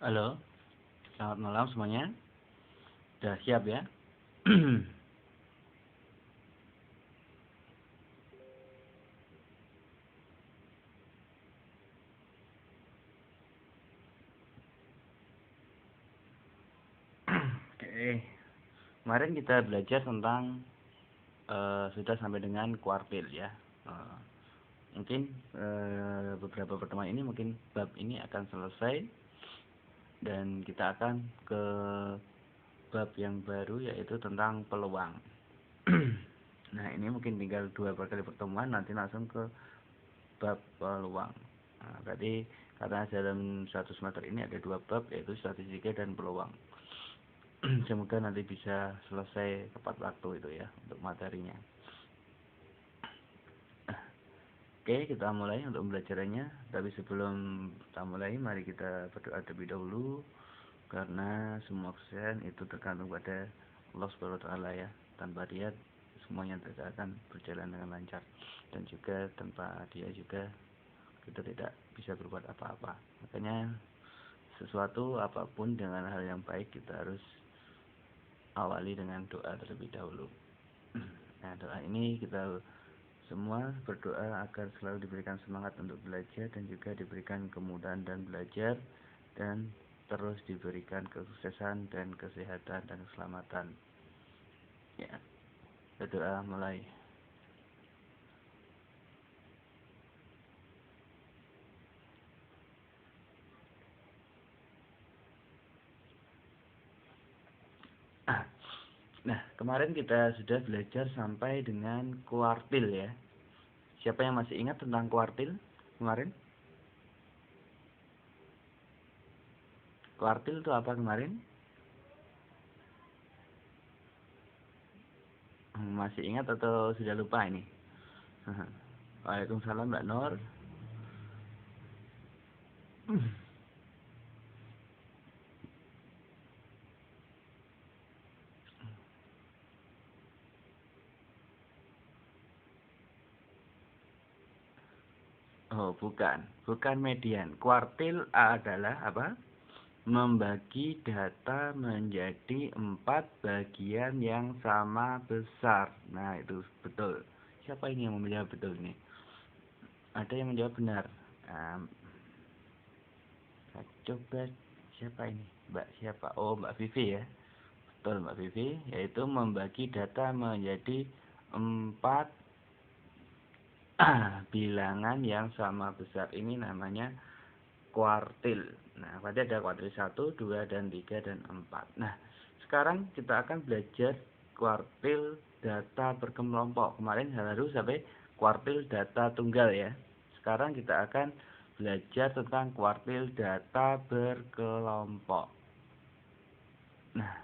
Halo, selamat malam semuanya. Sudah siap ya? Oke. Kemarin kita belajar tentang sudah sampai dengan kuartil ya. Mungkin beberapa pertemuan ini mungkin bab ini akan selesai dan kita akan ke bab yang baru yaitu tentang peluang. Nah, ini mungkin tinggal 2 kali pertemuan nanti langsung ke bab peluang. Nah, berarti karena dalam satu semester ini ada 2 bab yaitu statistika dan peluang. Semoga nanti bisa selesai tepat waktu itu ya untuk materinya. Oke, kita mulai untuk pembelajarannya. Tapi sebelum kita mulai, mari kita berdoa terlebih dahulu karena semua kesehatan itu tergantung pada Allah Subhanahu wa taala ya. Tanpa Dia semuanya tidak akan berjalan dengan lancar dan juga tanpa Dia juga kita tidak bisa berbuat apa-apa. Makanya sesuatu apapun dengan hal yang baik kita harus awali dengan doa terlebih dahulu. Nah, doa ini kita semua berdoa agar selalu diberikan semangat untuk belajar dan juga diberikan kemudahan dan belajar dan terus diberikan kesuksesan dan kesehatan dan keselamatan. Ya, berdoa mulai. Nah, kemarin kita sudah belajar sampai dengan kuartil ya. Siapa yang masih ingat tentang kuartil kemarin? Kuartil itu apa kemarin? Masih ingat atau sudah lupa ini? Waalaikumsalam Mbak Nur. Oh, bukan median. Kuartil adalah apa? Membagi data menjadi 4 bagian yang sama besar. Nah, itu betul. Siapa ini yang menjawab betul ini? Ada yang menjawab benar. Coba siapa ini? Mbak siapa? Oh, Mbak Vivi ya. Betul, Mbak Vivi. Yaitu membagi data menjadi 4 bilangan yang sama besar. Ini namanya kuartil. Nah, berarti ada kuartil 1, 2, dan 3, dan 4. Nah, sekarang kita akan belajar kuartil data berkelompok. Kemarin baru sampai kuartil data tunggal ya. Sekarang kita akan belajar tentang kuartil data berkelompok. Nah,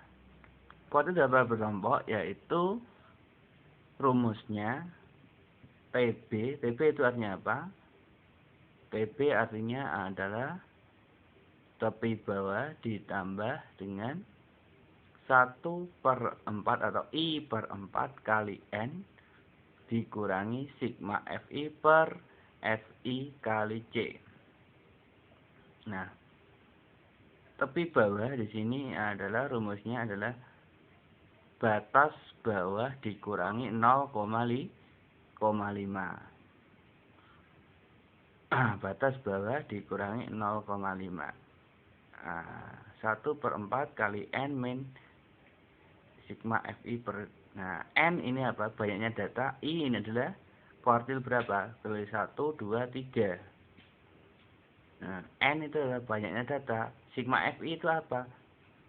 kuartil data berkelompok yaitu rumusnya PB. PB itu artinya apa? PB artinya adalah tepi bawah ditambah dengan 1/4 atau I/4 kali N dikurangi sigma FI per FI kali C. Nah, tepi bawah di sini adalah rumusnya adalah batas bawah dikurangi 0,5. Batas bawah dikurangi 0,5. 1/4 kali N min sigma FI per. Nah, N ini apa? Banyaknya data. I ini adalah kuartil berapa? Kuartil 1, 2, 3. Nah, N itu adalah banyaknya data. Sigma FI itu apa?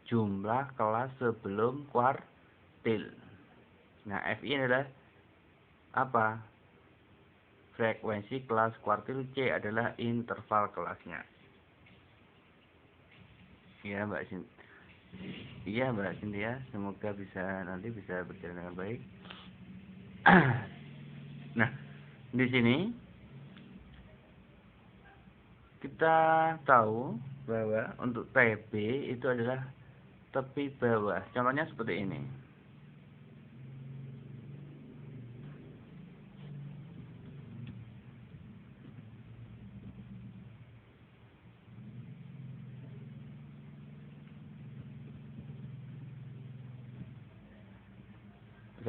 Jumlah kelas sebelum kuartil. Nah, FI adalah apa? Frekuensi kelas kuartil. C adalah interval kelasnya. Ya, Mbak Sinti. Iya, Mbak Cynthia, semoga nanti bisa berjalan dengan baik. Nah, di sini kita tahu bahwa untuk TB itu adalah tepi bawah. Contohnya seperti ini.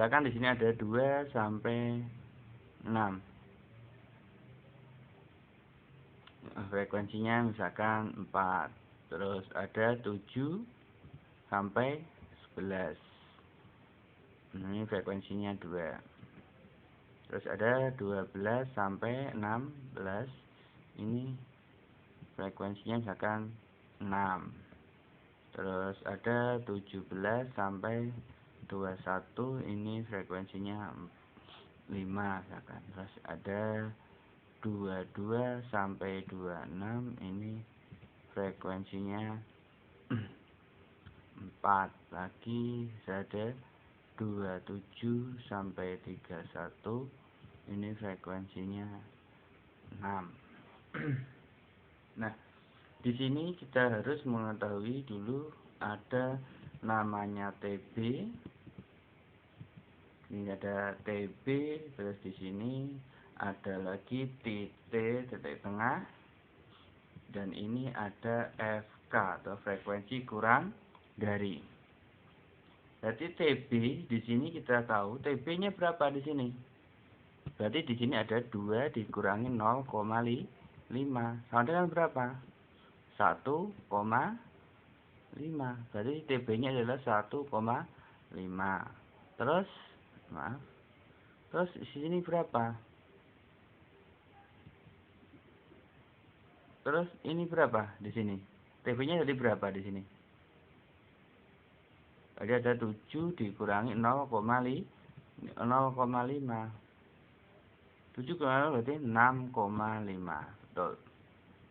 Misalkan di sini ada 2 sampai 6. Frekuensinya misalkan 4. Terus ada 7 sampai 11. Ini frekuensinya 2. Terus ada 12 sampai 16. Ini frekuensinya misalkan 6. Terus ada 17 sampai 21. Ini frekuensinya 5 misalkan. Terus ada 22 sampai 26. Ini frekuensinya 4 lagi. Ada 27 sampai 31. Ini frekuensinya 6. Nah, di sini kita harus mengetahui dulu ada namanya TB. Ini ada TB, terus di sini ada lagi titik tengah, dan ini ada FK atau frekuensi kurang dari. Berarti TB di sini kita tahu TB-nya berapa di sini? Berarti di sini ada 2 dikurangi 0,5. Sama dengan berapa? 1,5. Berarti TB-nya adalah 1,5. Terus, terus di sini berapa? Terus ini berapa di sini? TB-nya jadi berapa di sini? Jadi ada 7 dikurangi 0,5. 7 kurang berarti 6,5. Betul.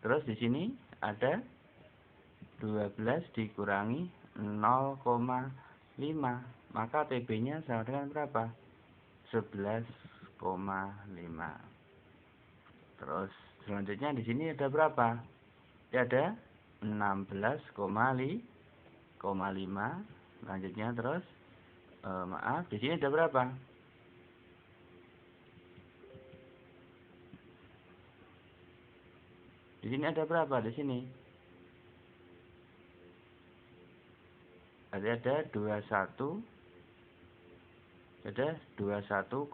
Terus di sini ada 12 dikurangi 0,5. Maka TB-nya sama dengan berapa? 11,5. Terus selanjutnya di sini ada berapa? Ya, ada 16,5. Selanjutnya terus di sini ada berapa? Di sini ada berapa di sini? Ada 21. Ada 21,5.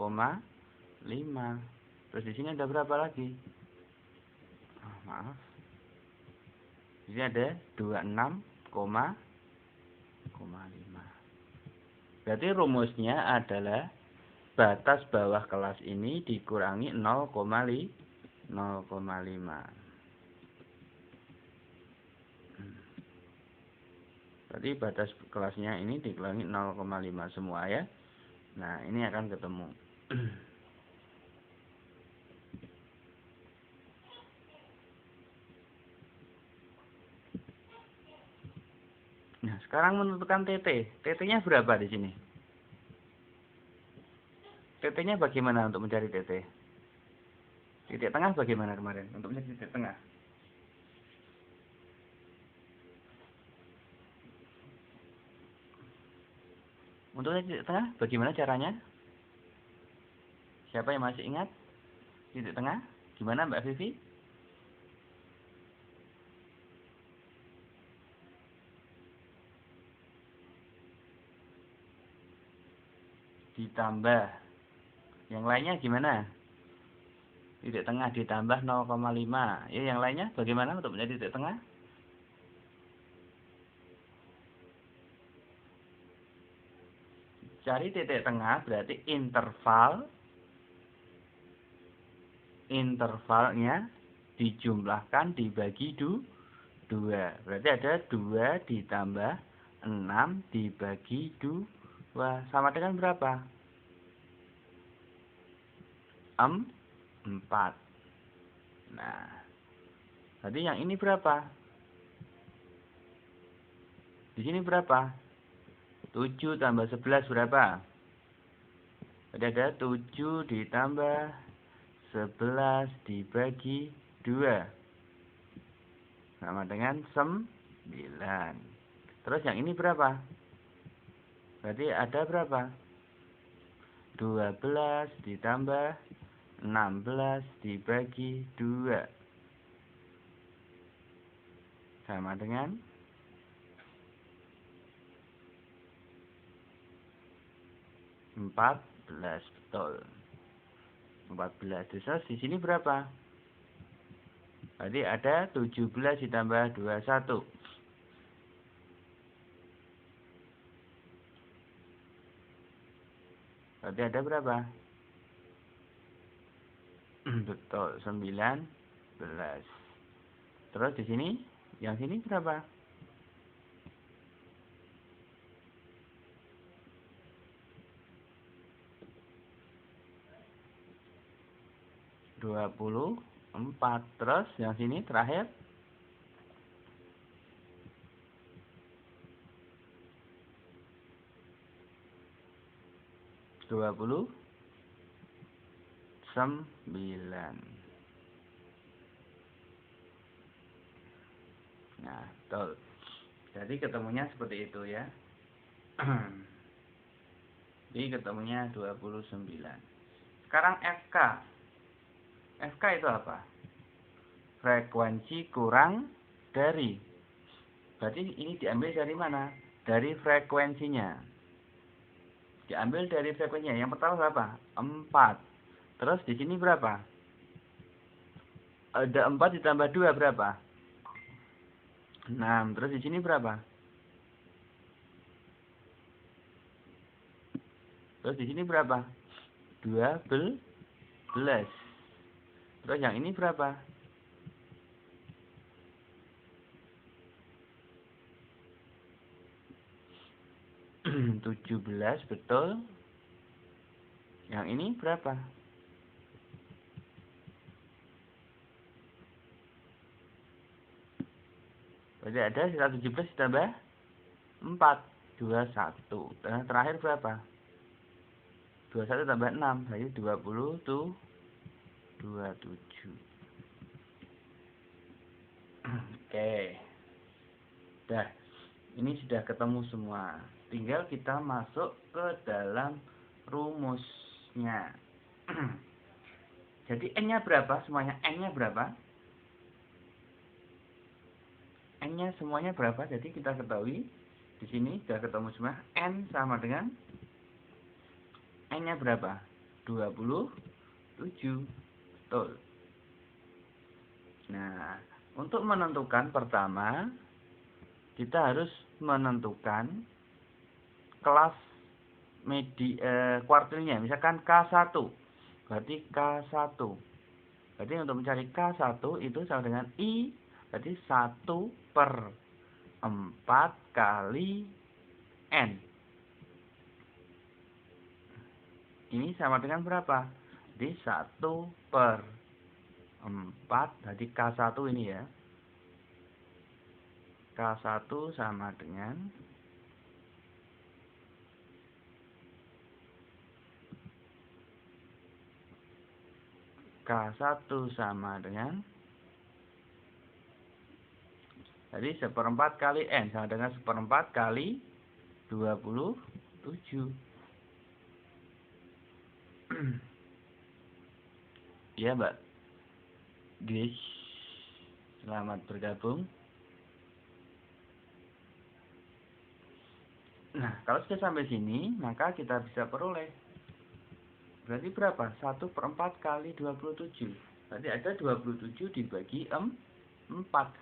Terus di sini ada berapa lagi? Di sini ada 26,5. Berarti rumusnya adalah batas bawah kelas ini dikurangi 0,5. Berarti batas kelasnya ini dikurangi 0,5 semua ya. Nah, ini akan ketemu. Nah, sekarang menentukan TT. TT-nya berapa di sini? TT-nya bagaimana untuk mencari TT? Titik tengah bagaimana kemarin untuk mencari titik tengah? Untuk titik tengah bagaimana caranya? Siapa yang masih ingat? Titik tengah gimana Mbak Vivi? Ditambah. Yang lainnya gimana? Titik tengah ditambah 0,5. Ya, yang lainnya bagaimana untuk mencari titik tengah? Cari titik tengah berarti intervalnya dijumlahkan dibagi 2. Berarti ada 2 ditambah 6 dibagi 2. Sama dengan berapa? 4. Nah, berarti yang ini berapa? Di sini berapa? 7 tambah 11 berapa? Jadi ada 7 ditambah 11 dibagi 2. Sama dengan 9. Terus yang ini berapa? Berarti ada berapa? 12 ditambah 16 dibagi 2. Sama dengan 5. 14, betul. 14. Terus di sini berapa? Berarti ada 17 ditambah 21. Berarti ada berapa? Betul, 19. Terus di sini, yang sini berapa? 24. Terus yang sini terakhir 29. Nah, betul. Jadi ketemunya seperti itu ya. Jadi ketemunya 29. Sekarang FK. FK itu apa? Frekuensi kurang dari. Berarti ini diambil dari mana? Dari frekuensinya. Diambil dari frekuensinya. Yang pertama berapa? 4. Terus di sini berapa? Ada 4 ditambah 2 berapa? 6. Terus di sini berapa? Terus di sini berapa? 12. Terus yang ini berapa? 17, betul. Yang ini berapa? Berarti ada 117 ditambah 4. 21. Dan terakhir berapa? 21 tambah 6. Berarti 20 tuh 27. Oke. Dah. Ini sudah ketemu semua. Tinggal kita masuk ke dalam rumusnya. Jadi N-nya berapa? Semuanya N-nya berapa? N-nya semuanya berapa? Jadi kita ketahui di sini sudah ketemu semua. N sama dengan N-nya berapa? 27. Betul. Nah, untuk menentukan pertama kita harus menentukan kelas kuartilnya. Misalkan K1. Berarti K1. Berarti untuk mencari K1 itu sama dengan I. Berarti 1/4 kali N. Ini sama dengan berapa? Jadi 1/4. Jadi K1 ini ya. K1 sama dengan K1 sama dengan, jadi 1/4 kali N sama dengan 1/4 kali 27. Ya Mbak Grace, selamat bergabung. Nah, kalau sudah sampai sini, maka kita bisa peroleh. Berarti berapa? 1/4 kali 27. Berarti ada 27 dibagi 4.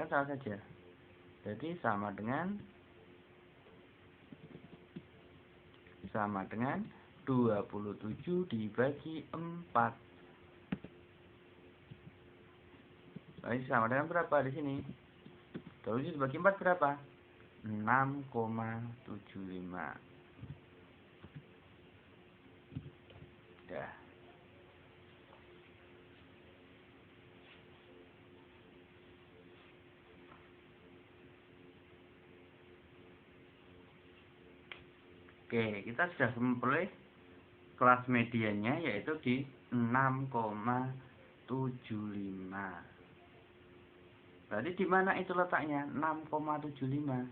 Kan sama saja. Jadi sama dengan 27 dibagi 4. Berarti sama dengan berapa di sini? 27 dibagi 4 berapa? 6,75. Dah. Oke, kita sudah memperoleh kelas mediannya yaitu di 6,75. Berarti di mana itu letaknya? 6,75.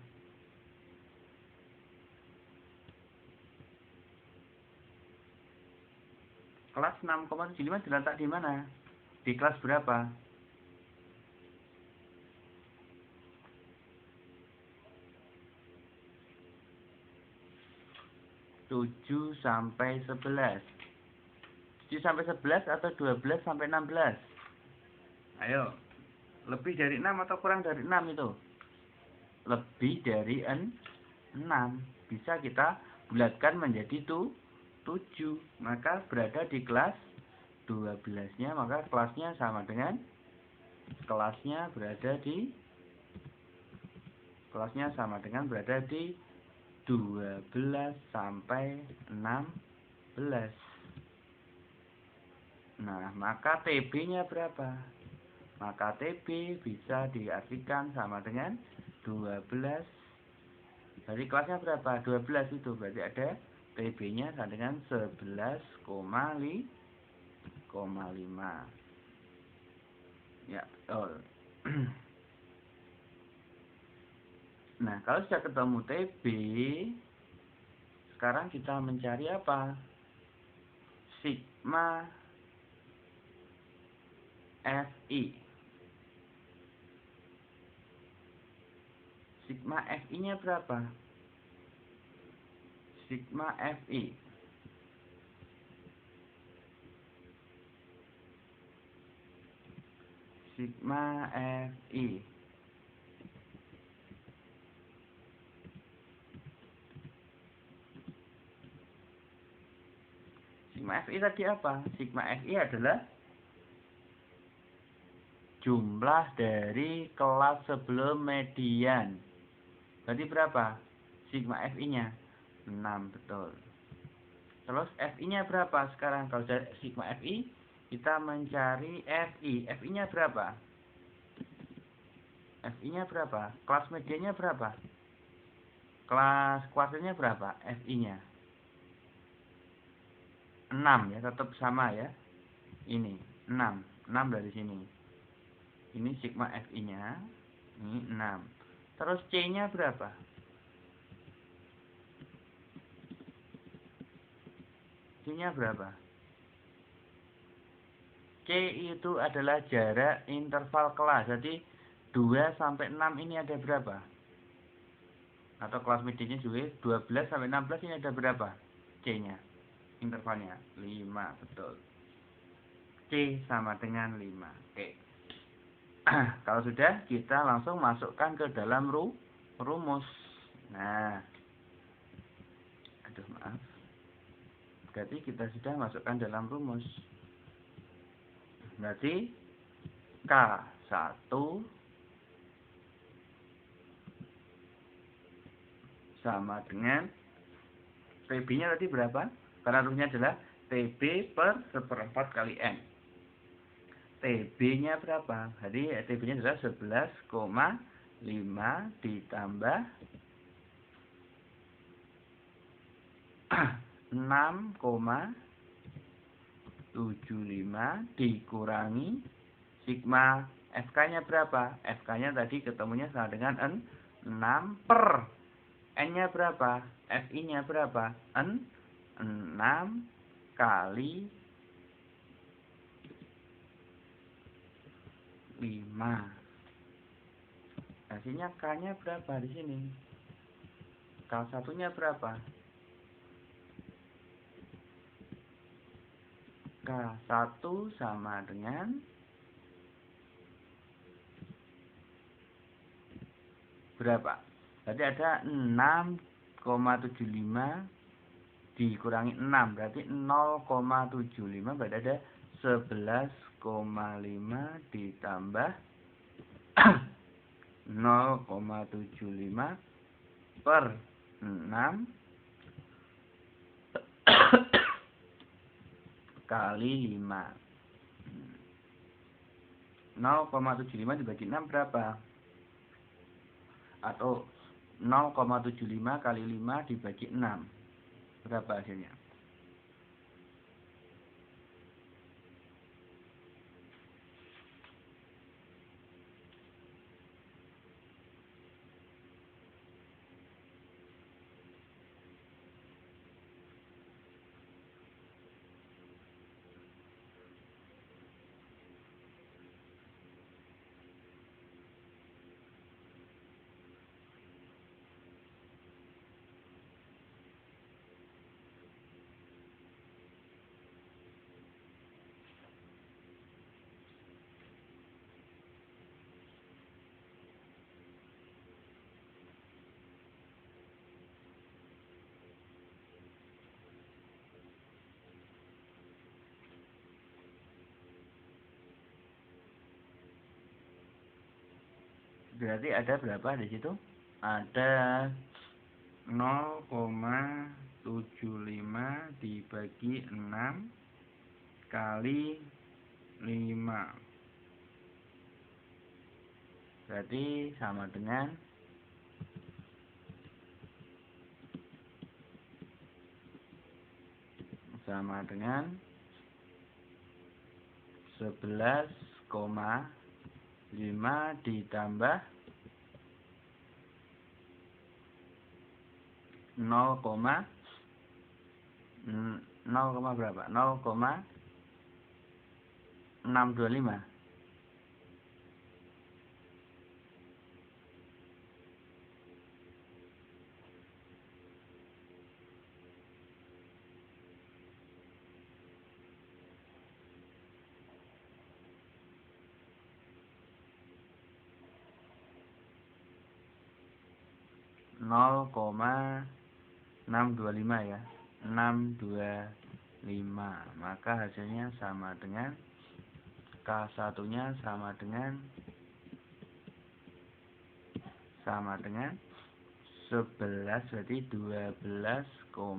Kelas 6,75 diletak di mana? Di kelas berapa? 7 sampai 11. 7 sampai 11 atau 12 sampai 16? Ayo. Lebih dari 6 atau kurang dari 6 itu? Lebih dari 6. Bisa kita bulatkan menjadi 7. Maka berada di kelas 12-nya. Maka kelasnya sama dengan kelasnya berada di 12 sampai 16. Nah, maka TB-nya berapa? Maka TB bisa diartikan sama dengan 12. Jadi kelasnya berapa? 12 itu. Berarti ada TB-nya sama dengan 11,5. Ya, betul. Nah, kalau sudah ketemu TB, sekarang kita mencari apa? Sigma FI. Sigma FI-nya berapa? Sigma FI. Sigma FI. Sigma FI tadi apa? Sigma FI adalah jumlah dari kelas sebelum median. Berarti berapa? Sigma FI-nya 6, betul. Terus FI-nya berapa sekarang? Kalau sigma FI, kita mencari FI. FI-nya berapa? FI-nya berapa? Kelas mediannya berapa? Kelas kuartilnya berapa? FI-nya 6 ya, tetap sama ya. Ini 6 dari sini. Ini sigma FI-nya, ini 6. Terus C-nya berapa? C-nya berapa? C itu adalah jarak interval kelas. Jadi 2 sampai 6 ini ada berapa? Atau kelas mediannya juga 12 sampai 16 ini ada berapa? C-nya. Intervalnya 5, betul. C sama dengan 5. Oke. Kalau sudah, kita langsung masukkan ke dalam rumus. Nah, aduh maaf. Berarti kita sudah masukkan dalam rumus. Berarti K1 sama dengan TB-nya tadi berapa? Karena rumusnya adalah TB per 1/4 kali N. TB-nya berapa? Jadi TB-nya adalah 11,5 ditambah 6,75 dikurangi sigma FK-nya berapa? FK-nya tadi ketemunya sama dengan 6 per N-nya berapa? FI-nya berapa? 6 kali 5. Hasilnya K-nya berapa di sini? K1-nya berapa? K1 sama dengan berapa? Berarti ada 6,75 dikurangi 6. Berarti 0,75. Berarti ada 11,5 ditambah 0,75 per 6 kali 5. 0,75 dibagi 6 berapa? Atau 0,75 kali 5 dibagi 6. Berapa hasilnya? Berarti ada berapa di situ? Ada 0,75 dibagi 6 kali 5. Berarti sama dengan 11,5 ditambah 0, 0, berapa? 0,625. Nol koma 625 ya, 625. Maka hasilnya sama dengan K1 nya sama dengan 11, berarti 12,125.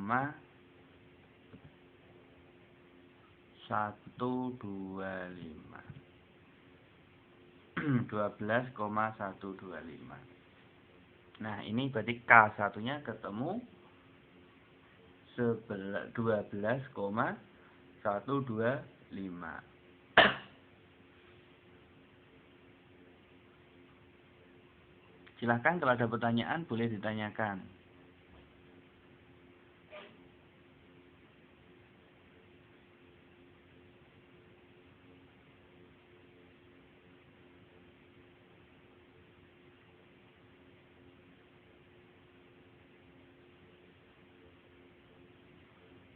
12,125. Nah, ini berarti K1 nya ketemu 12,125. Silahkan kalau ada pertanyaan boleh ditanyakan.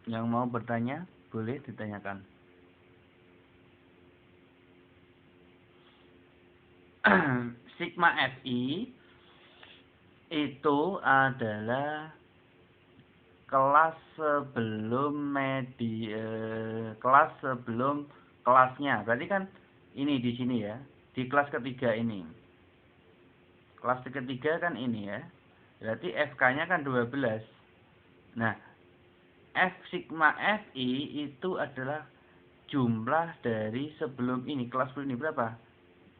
Yang mau bertanya boleh ditanyakan. Sigma Fi itu adalah kelas sebelum kelas sebelum kelasnya. Berarti kan ini di sini ya, di kelas ketiga ini. Kelas ketiga kan ini ya. Berarti FK-nya kan 12. Nah, F sigma Fi itu adalah jumlah dari sebelum ini. Kelas sebelum ini berapa?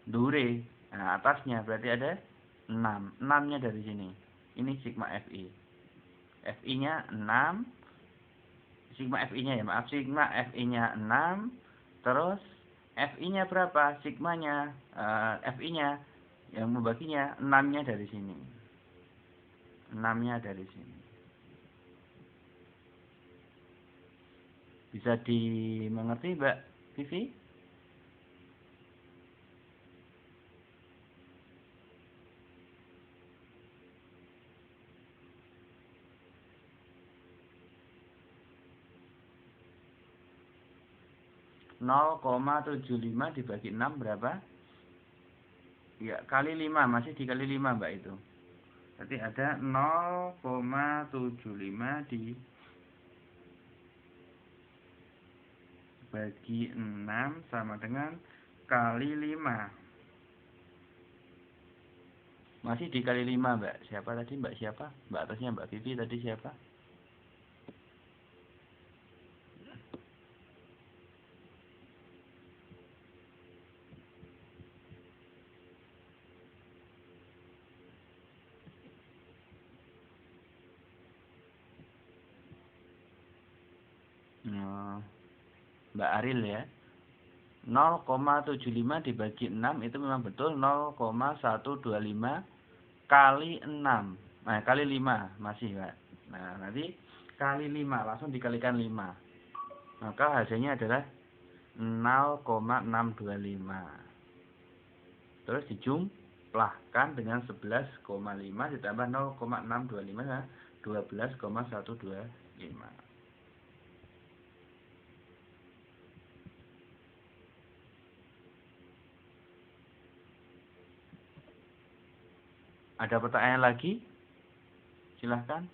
Dure. Nah, atasnya berarti ada 6. 6-nya dari sini. Ini sigma Fi. Fi-nya 6. Sigma Fi-nya ya, maaf. Sigma Fi-nya 6. Terus Fi-nya berapa? Sigmanya, Fi-nya yang membaginya 6-nya dari sini. 6-nya dari sini. Bisa dimengerti, Mbak Vivi? Nol koma 75 dibagi 6 berapa? Ya, kali 5. Masih dikali 5, Mbak, itu. Berarti ada 0,75 dibagi 6 sama dengan kali 5. Masih dikali 5, Mbak. Siapa tadi? Mbak siapa? Mbak atasnya Mbak Vivi tadi siapa? Mbak Aril ya. 0,75 dibagi 6 itu memang betul 0,125 kali 6. Nah, kali 5 masih, Mbak. Nah, nanti kali 5 langsung dikalikan 5. Maka hasilnya adalah 0,625. Terus dijumlahkan dengan 11,5 ditambah 0,625 12,125. Ada pertanyaan lagi? Silahkan.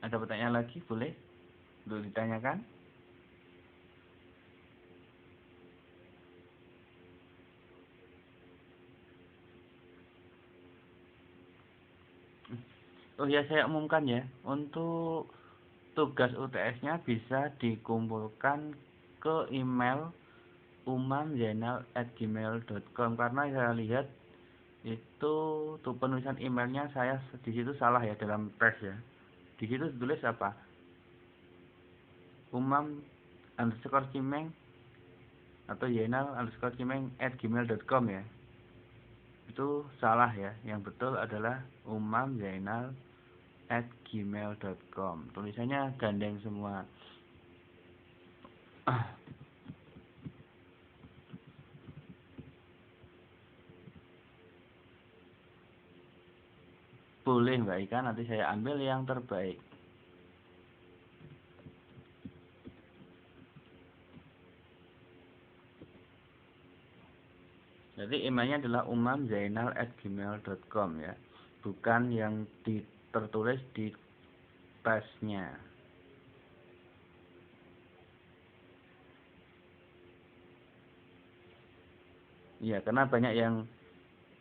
Ada pertanyaan lagi? Boleh untuk ditanyakan. Oh ya, saya umumkan ya, untuk tugas UTS-nya bisa dikumpulkan ke email umamzainal@gmail.com, karena saya lihat itu tuh penulisan emailnya saya di situ salah ya dalam tes ya. Di situ tulis apa? umam_cimeng atau zainal_cimeng@gmail.com ya. Itu salah ya. Yang betul adalah umamzainal@gmail.com. Tulisannya gandeng semua. Boleh Mbak Ika, nanti saya ambil yang terbaik. Jadi emailnya adalah umamzainal@gmail.com ya. Bukan yang tertulis di tesnya. Ya, karena banyak yang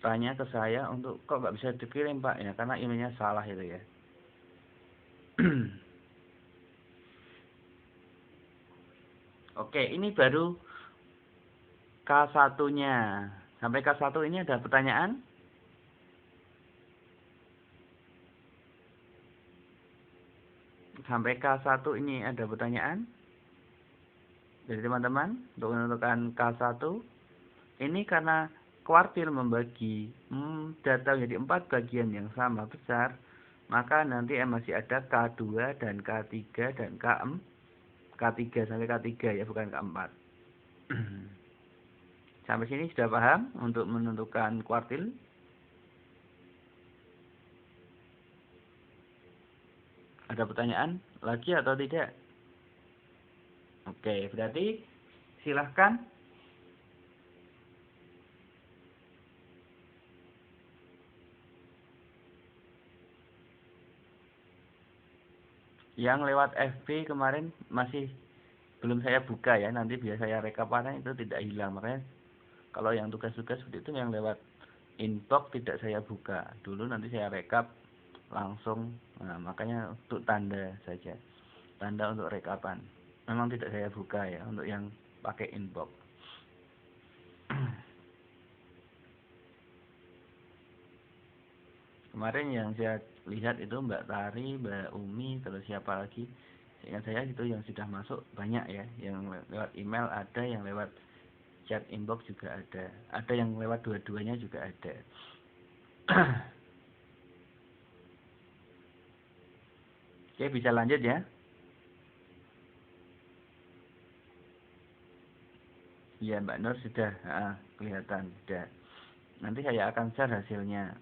tanya ke saya untuk kok nggak bisa dikirim Pak ya, karena emailnya salah itu ya. Oke, ini baru K1-nya. Sampai K1 ini ada pertanyaan? Sampai K1 ini ada pertanyaan dari teman-teman untuk menentukan K1. Ini karena kuartil membagi data menjadi 4 bagian yang sama besar, maka nanti masih ada K2 dan K3 dan K3 sampai K3 ya, bukan K4. Sampai sini sudah paham untuk menentukan kuartil? Ada pertanyaan lagi atau tidak? Oke, berarti silahkan. Yang lewat FB kemarin masih belum saya buka ya, nanti biar saya rekapannya itu tidak hilang. Makanya kalau yang tugas-tugas seperti itu yang lewat inbox tidak saya buka dulu, nanti saya rekap langsung. Nah, makanya untuk tanda saja, tanda untuk rekapan memang tidak saya buka ya untuk yang pakai inbox. Kemarin yang saya lihat itu Mbak Tari, Mbak Umi, terus siapa lagi, seingat saya itu yang sudah masuk banyak ya, yang lewat email ada, yang lewat chat inbox juga ada yang lewat dua-duanya juga ada. Oke, bisa lanjut ya. Iya Mbak Nur sudah kelihatan sudah. Nanti saya akan share hasilnya.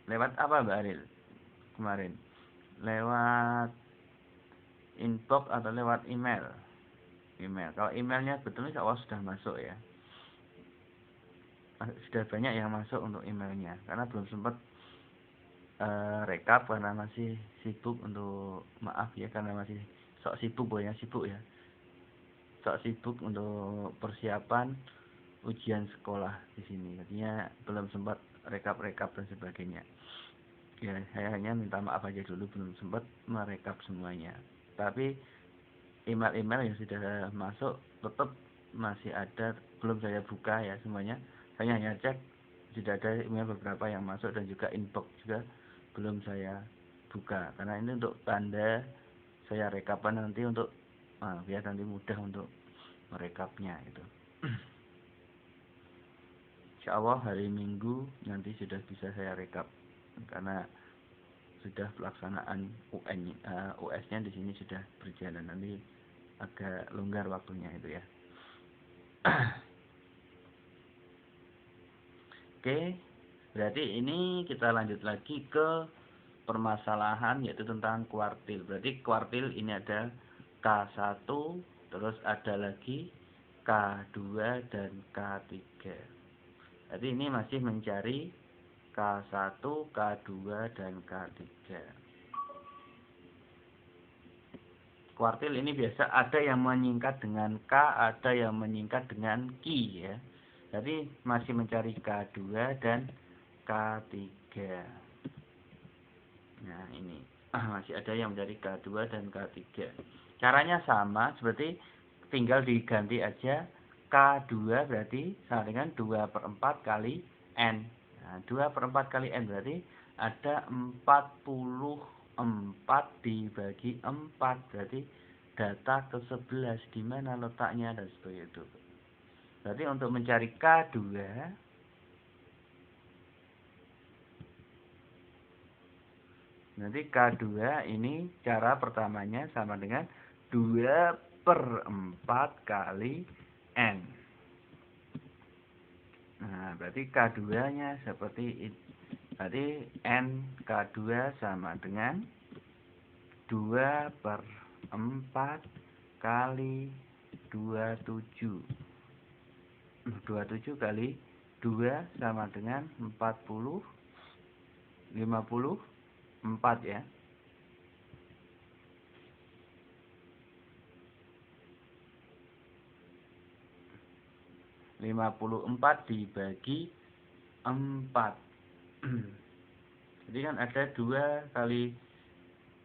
Lewat apa Mbak Aril kemarin? Lewat inbox atau lewat email? Email. Kalau emailnya betulnya awal sudah masuk ya. Sudah banyak yang masuk untuk emailnya. Karena belum sempat rekap karena masih sibuk untuk, maaf ya, karena masih sok sibuk ya. Sok sibuk untuk persiapan ujian sekolah di sini. Jadinya belum sempat rekap-rekap dan sebagainya. Ya, saya hanya minta maaf aja dulu belum sempat merekap semuanya. Tapi email-email yang sudah masuk tetap masih ada, belum saya buka ya semuanya. Saya hanya cek sudah ada email beberapa yang masuk dan juga inbox juga belum saya buka. Karena ini untuk tanda saya rekapan nanti untuk biar nanti mudah untuk merekapnya itu. Insya Allah hari Minggu nanti sudah bisa saya rekap karena sudah pelaksanaan US-nya di sini sudah berjalan, nanti agak longgar waktunya itu ya. Oke, berarti ini kita lanjut lagi ke permasalahan yaitu tentang kuartil. Berarti kuartil ini ada K1, terus ada lagi K2 dan K3. Jadi ini masih mencari K1, K2 dan K3. Kuartil ini biasa ada yang menyingkat dengan K, ada yang menyingkat dengan Ki ya. Jadi masih mencari K2 dan K3. Nah, ini masih ada yang mencari K2 dan K3. Caranya sama, seperti tinggal diganti aja. K2 berarti sama dengan 2/4 kali N. Nah, 2/4 kali N berarti ada 44 dibagi 4. Berarti data ke-11 di mana letaknya dan seperti itu. Berarti untuk mencari K2, nanti K2 ini cara pertamanya sama dengan 2/4 kali N. Nah, berarti K2-nya seperti ini. Berarti N K2 sama dengan 2/4 kali 27. 27 kali 2 sama dengan 40, 54 ya. 54 dibagi 4. Jadi kan ada 2 kali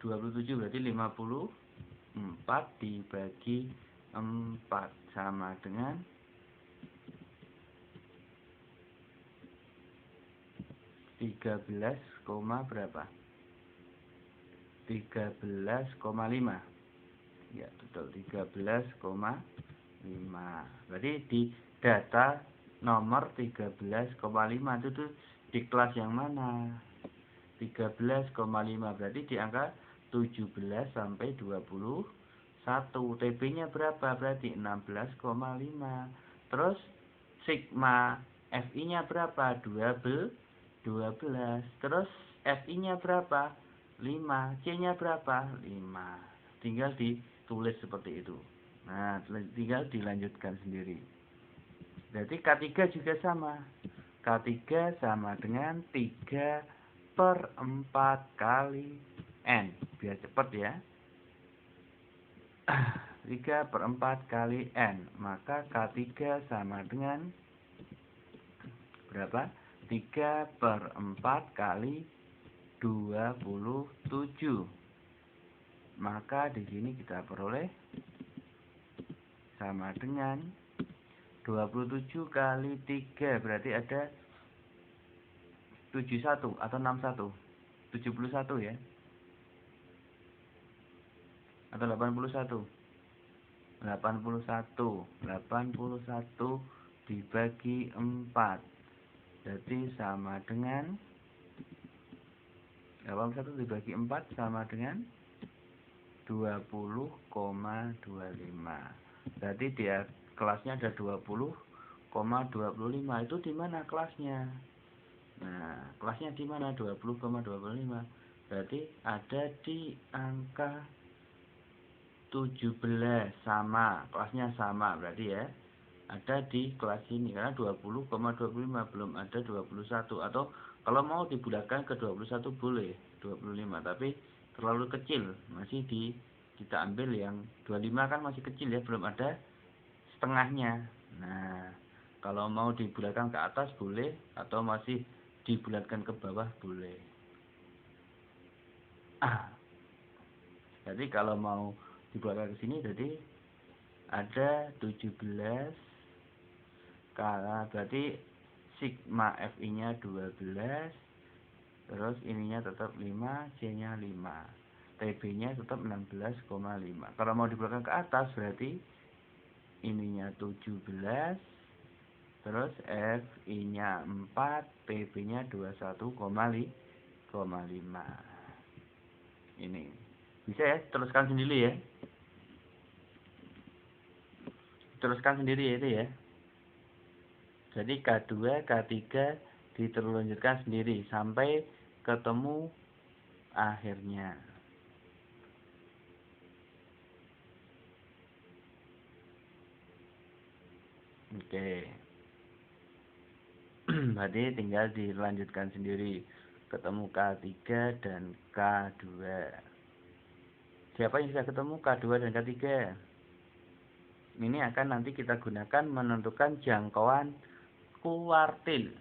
27 berarti 54 dibagi 4 sama dengan 13, berapa? 13,5. Ya, betul, 13,5. Berarti di data nomor 13,5 itu tuh di kelas yang mana? 13,5 berarti di angka 17 sampai 21. TB-nya berapa? Berarti 16,5. Terus sigma FI-nya berapa? 12. Terus FI-nya berapa? 5. C-nya berapa? 5. Tinggal ditulis seperti itu. Nah, tinggal dilanjutkan sendiri. Berarti K3 juga sama. K3 sama dengan 3/4 kali N. Biar cepat ya. 3/4 kali N. Maka K3 sama dengan berapa? 3/4 kali 27. Maka di sini kita peroleh sama dengan 27 kali 3 berarti ada 71 atau 61. 71 ya. Atau 81. 81 dibagi 4. Jadi sama dengan 81 dibagi 4 sama dengan 20,25. Berarti dia kelasnya ada 20,25. Itu di mana kelasnya? Nah, kelasnya di mana? 20,25. Berarti ada di angka 17. Sama, kelasnya sama berarti ya. Ada di kelas ini karena 20,25 belum ada 21. Atau kalau mau dibulatkan ke 21 boleh 25, tapi terlalu kecil, masih kita ambil yang 25 kan masih kecil ya, belum ada setengahnya. Nah, kalau mau dibulatkan ke atas boleh, atau masih dibulatkan ke bawah boleh. Jadi kalau mau dibulatkan ke sini, jadi ada 17 berarti sigma FI-nya 12, terus ininya tetap 5, C-nya 5, TB-nya tetap 16,5. Kalau mau dibulatkan ke atas berarti ininya 17, terus FI-nya 4, TB-nya 21,5. Ini bisa ya, teruskan sendiri ya. Teruskan sendiri ya itu ya. Jadi K2, K3 diteruskan sendiri sampai ketemu akhirnya. Oke. Berarti tinggal dilanjutkan sendiri. Ketemu K3 dan K2. Siapa yang sudah ketemu K2 dan K3? Ini akan nanti kita gunakan menentukan jangkauan kuartil.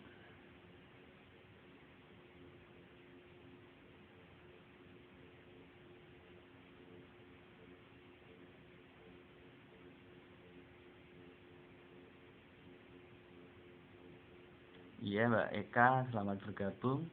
Iya Mbak Eka, selamat bergabung.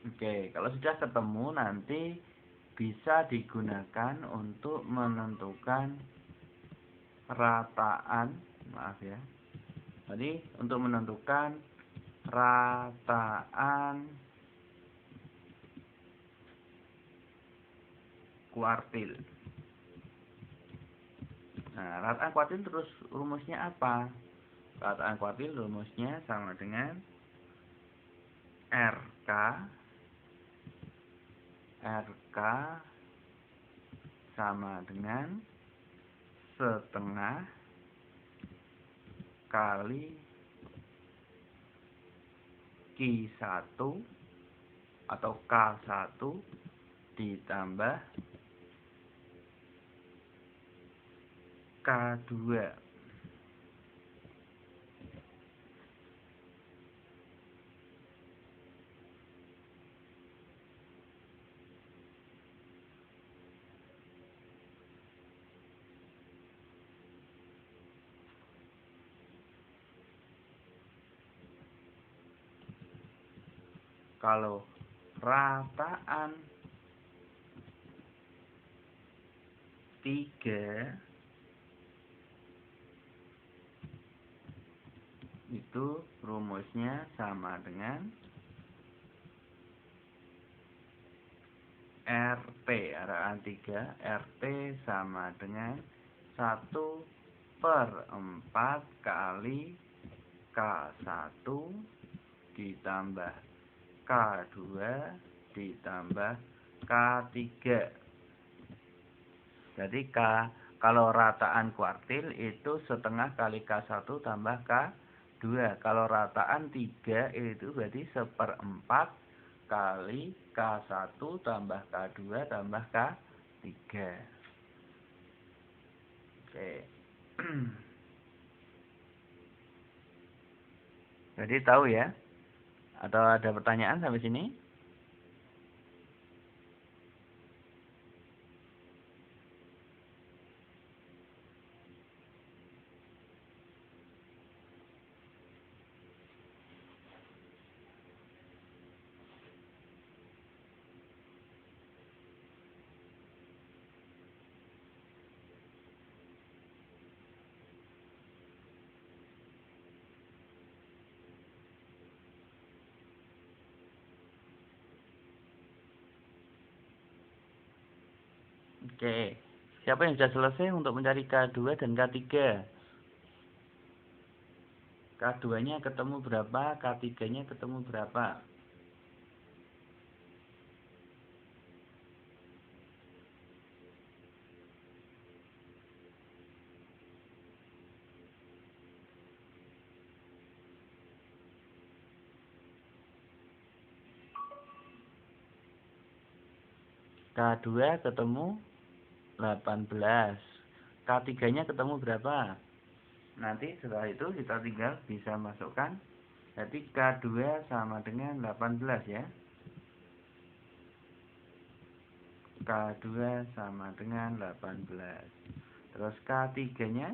Oke, kalau sudah ketemu nanti bisa digunakan untuk menentukan rataan, maaf ya. Jadi untuk menentukan rataan kuartil. Nah, rataan kuartil terus rumusnya apa? Rataan kuartil rumusnya sama dengan RK sama dengan setengah kali Q1 atau K1 ditambah K2. Kalau rataan 3 itu rumusnya sama dengan RT, rataan 3 RT sama dengan 1/4 kali K1 ditambah K2 ditambah K3. Jadi kalau rataan kuartil itu setengah kali K1 tambah K2. Kalau rataan 3 itu berarti 1/4 kali K1 tambah K2 tambah K3. Oke. Jadi tahu ya? Atau ada pertanyaan sampai sini? Oke. Siapa yang sudah selesai untuk mencari K2 dan K3? K2-nya ketemu berapa? K3-nya ketemu berapa? K2 ketemu 18. K3-nya ketemu berapa? Nanti setelah itu kita tinggal bisa masukkan Jadi K2 sama dengan 18 ya. K2 sama dengan 18. Terus K3-nya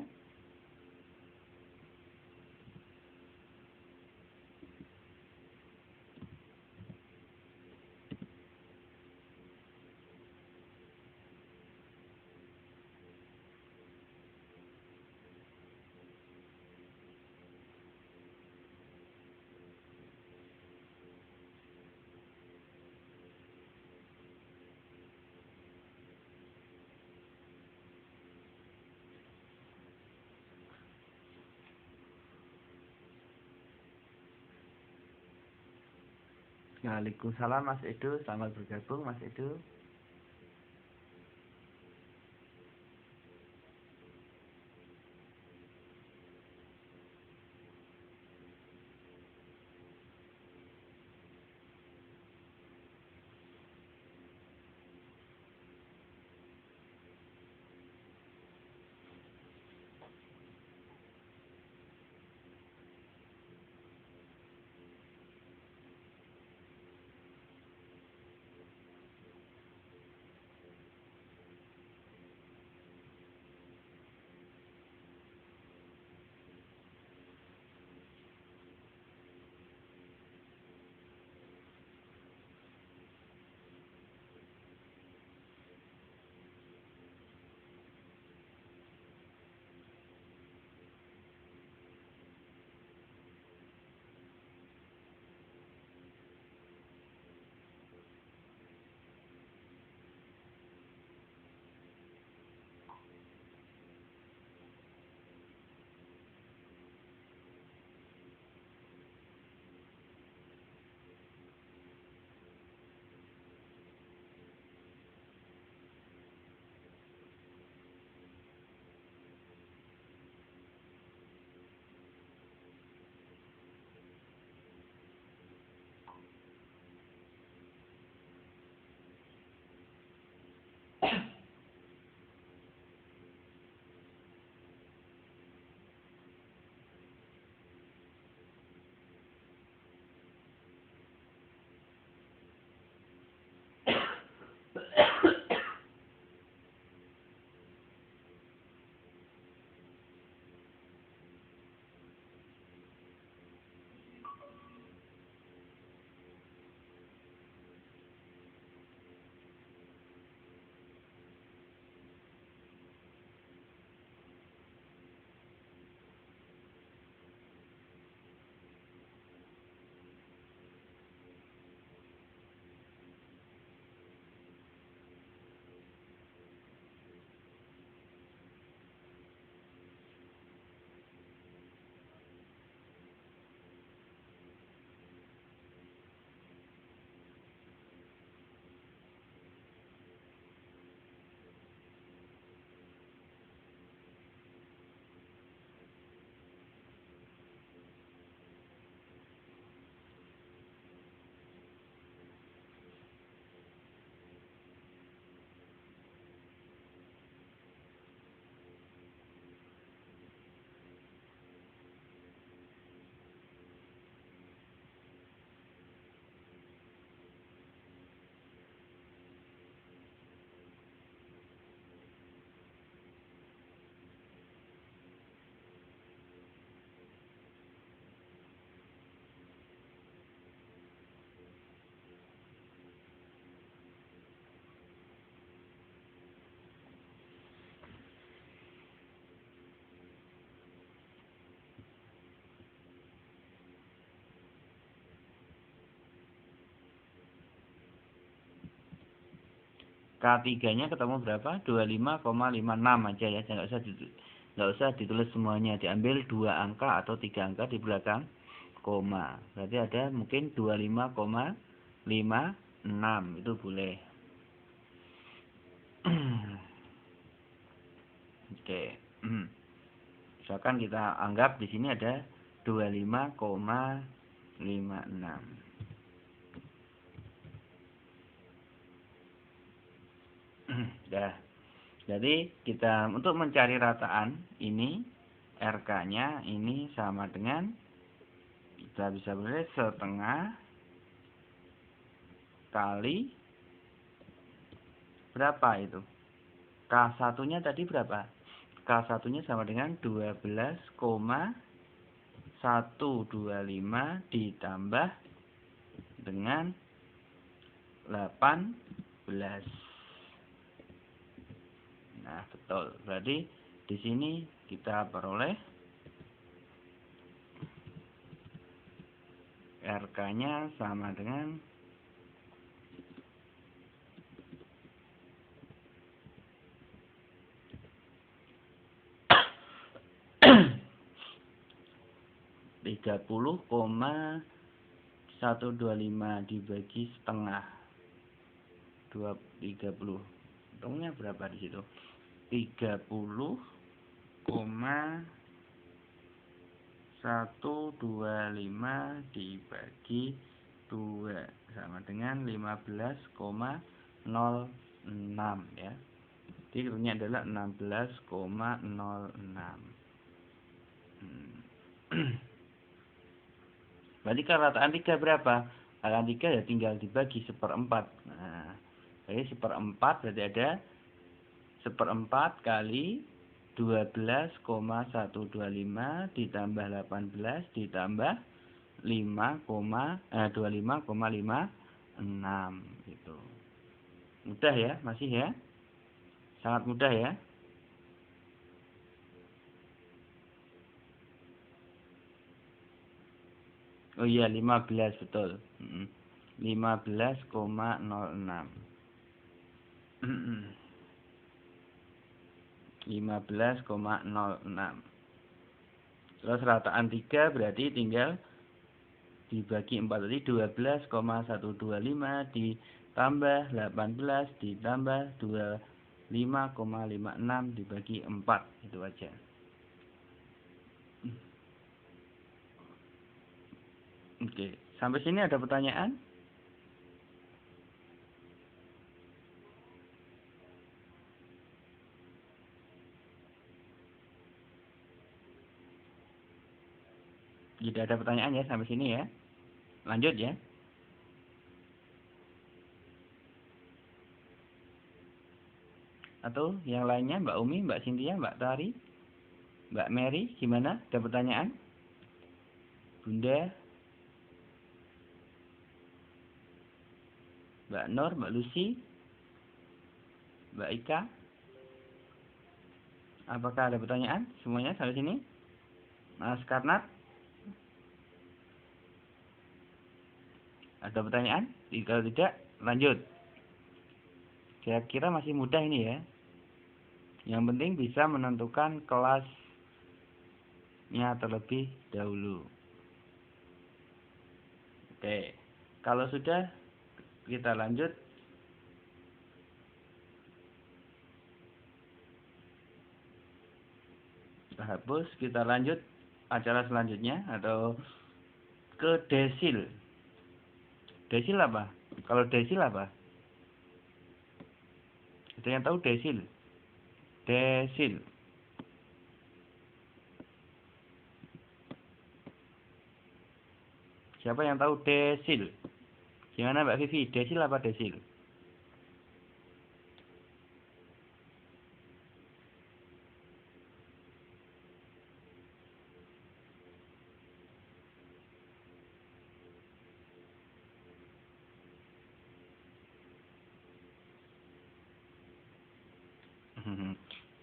Waalaikumsalam Mas Edo, selamat bergabung Mas Edo. K3-nya ketemu berapa? 25,56 aja ya. Nggak usah ditulis semuanya. Diambil 2 angka atau 3 angka di belakang koma. Berarti ada mungkin 25,56 itu boleh. Oke. Misalkan kita anggap di sini ada 25,56. Dah. Jadi kita untuk mencari rataan ini RK-nya ini sama dengan Kita bisa menulis setengah kali berapa itu? K1-nya tadi berapa? K1-nya sama dengan 12,125 ditambah dengan 18. Nah, betul. Berarti di sini kita peroleh RK-nya sama dengan 30,125 dibagi setengah 30. Hitungnya berapa di situ? 30,125 dibagi 2 sama dengan 15,06 ya. Jadi hitungnya adalah 16,06. Berarti kalau rataan 3 berapa? Rataan 3 ya tinggal dibagi 1/4. Nah, jadi 1/4 berarti ada 1/4 kali 12,125 ditambah 18 ditambah 25,56 gitu. Mudah ya, masih ya? Sangat mudah ya. Oh iya, 15 betul. 15,06. 15,06. Terus rataan 3 berarti tinggal dibagi 4 tadi 12,125 ditambah 18 ditambah 25,56 dibagi 4. Itu aja. Oke, sampai sini ada pertanyaan? Tidak ada pertanyaan ya sampai sini ya. Lanjut ya. Atau yang lainnya, Mbak Umi, Mbak Cynthia, Mbak Tari, Mbak Mary, gimana? Ada pertanyaan? Bunda, Mbak Nur, Mbak Lucy, Mbak Ika. Apakah ada pertanyaan? Semuanya sampai sini? Mas Karnat? Ada pertanyaan? Kalau tidak, lanjut. Kira-kira masih mudah ini ya. Yang penting bisa menentukan kelasnya terlebih dahulu. Oke. Kalau sudah, kita lanjut. Kita hapus, kita lanjut acara selanjutnya atau ke desil. Desil apa? Kalau desil apa? Ada yang tahu desil? Desil. Siapa yang tahu desil? Gimana Mbak Vivi? Desil apa desil?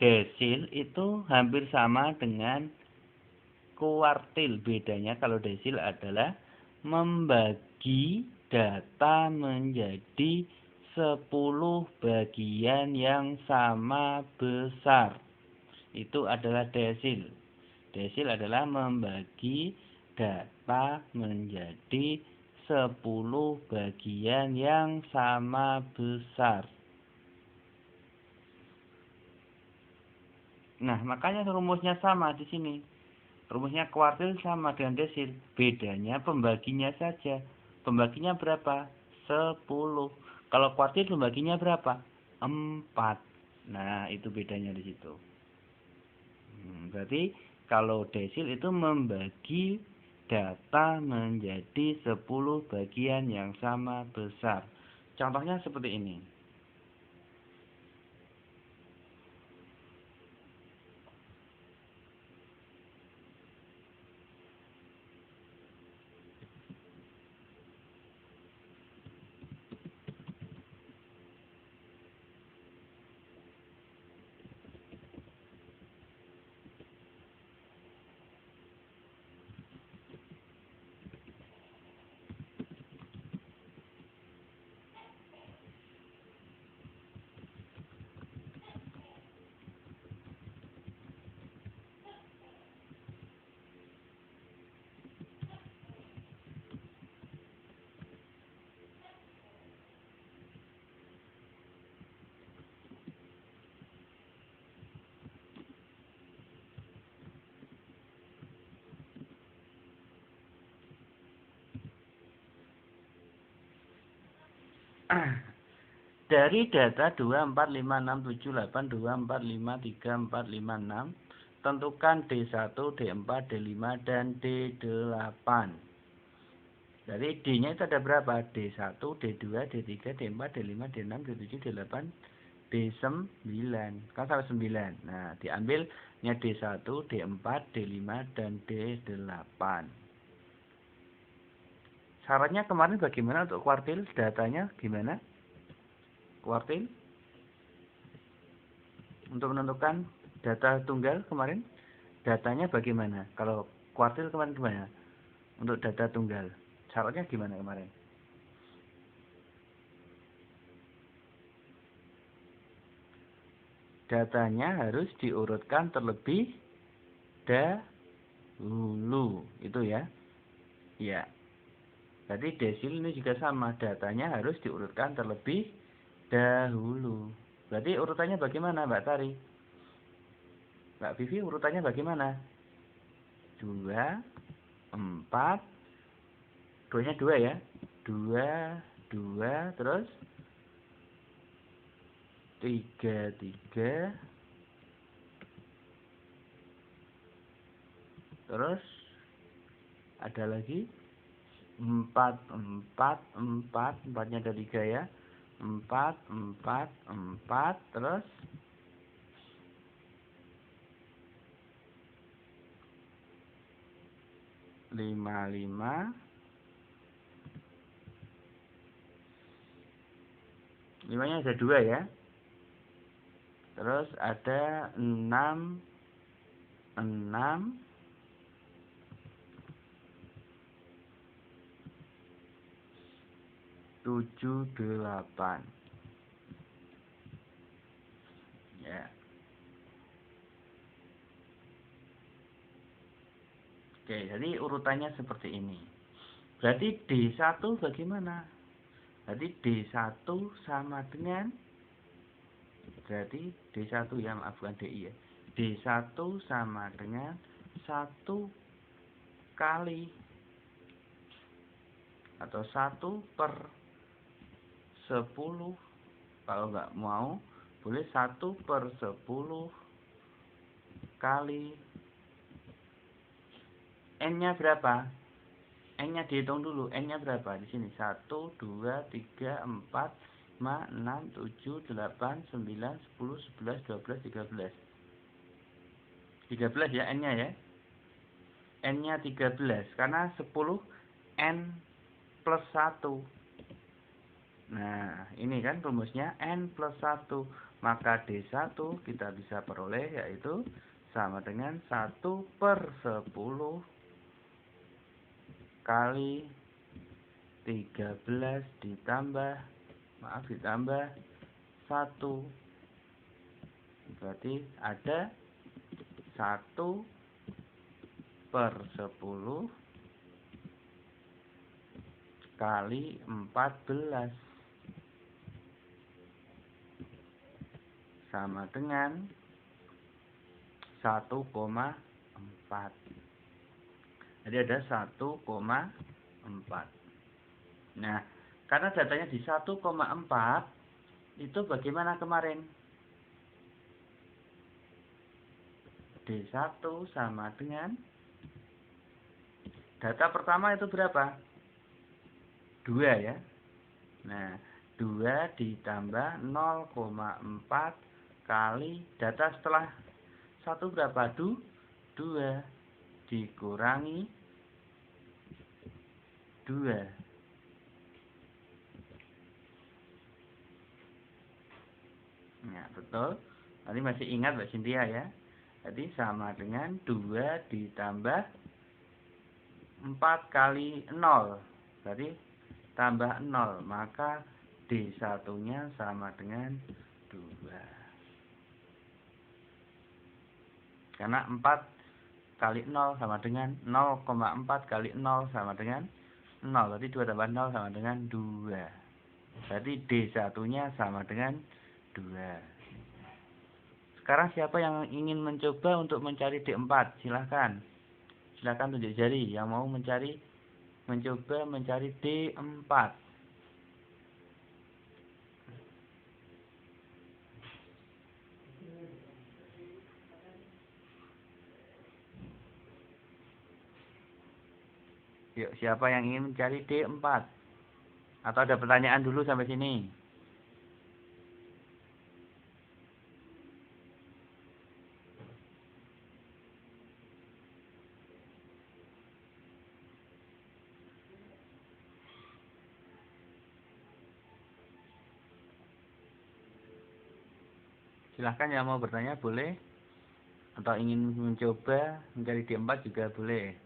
Desil itu hampir sama dengan kuartil. Bedanya kalau desil adalah membagi data menjadi 10 bagian yang sama besar. Itu adalah desil. Desil adalah membagi data menjadi 10 bagian yang sama besar. Nah, makanya rumusnya sama di sini. Rumusnya kuartil sama dengan desil. Bedanya pembaginya saja. Pembaginya berapa? 10. Kalau kuartil pembaginya berapa? 4. Nah, itu bedanya di situ. Berarti kalau desil itu membagi data menjadi 10 bagian yang sama besar. Contohnya seperti ini. Dari data 24567824534556, tentukan D1, D4, D5, dan D8. Dari D-nya itu ada berapa? D1, D2, D3, D4, D5, D6, D7, D8, D9. Kan sampai 9. Nah, diambilnya D1, D4, D5, dan D8. Syaratnya kemarin bagaimana untuk kuartil? Datanya gimana? Kuartil untuk menentukan data tunggal kemarin, datanya bagaimana? Kalau kuartil kemarin gimana? Untuk data tunggal, syaratnya gimana kemarin? Datanya harus diurutkan terlebih dahulu, itu ya. Ya. Jadi desil ini juga sama, datanya harus diurutkan terlebih dahulu. Berarti urutannya bagaimana, Mbak Tari? Mbak Vivi, urutannya bagaimana? 2, 4, 2-nya 2 ya. 2, 2, terus 3, 3, terus ada lagi 4, 4, 4, 4-nya ada 3 ya. 4, 4, 4, terus 5, 5, 5-nya ada 2 ya. Terus ada 6, 6, 7, 8. Ya. Oke, jadi urutannya seperti ini. Berarti D1 bagaimana? Berarti D1 sama dengan, berarti D1 ya, maaf bukan DI ya. D1 sama dengan 1 kali atau 1/10. Kalau nggak mau, boleh 1/10 kali. N-nya berapa? N-nya dihitung dulu. N-nya berapa? Di sini 1, 2, 3, 4, 5, 6, 7, 8, 9, 10, 11, 12, 13. 13 ya N-nya ya. N-nya 13 karena 10 N plus 1. Nah, ini kan rumusnya N plus 1. Maka D1 kita bisa peroleh yaitu sama dengan 1/10 kali 13 ditambah 1. Berarti ada 1/10 kali 14 sama dengan 1,4. Jadi ada 1,4. Nah, karena datanya di 1,4, itu bagaimana kemarin? D1 sama dengan Data pertama itu berapa? 2 ya. Nah, 2 ditambah 0,4 kali data setelah 1 berapa? 2 dikurangi 2. Nah, betul. Nanti masih ingat Mbak Cynthia ya. Jadi sama dengan 2 ditambah 4 kali 0. Berarti tambah 0. Maka D1-nya sama dengan 2. Karena 4 kali 0 sama dengan 0,4 kali 0 sama dengan 0. Berarti 2 tambah 0 sama dengan 2. Berarti D1-nya sama dengan 2. Sekarang siapa yang ingin mencoba untuk mencari D4? Silahkan. Silahkan tunjuk jari yang mau mencoba mencari D4. Yuk, siapa yang ingin mencari D4? Atau ada pertanyaan dulu sampai sini? Silahkan yang mau bertanya boleh. Atau ingin mencoba mencari D4 juga boleh.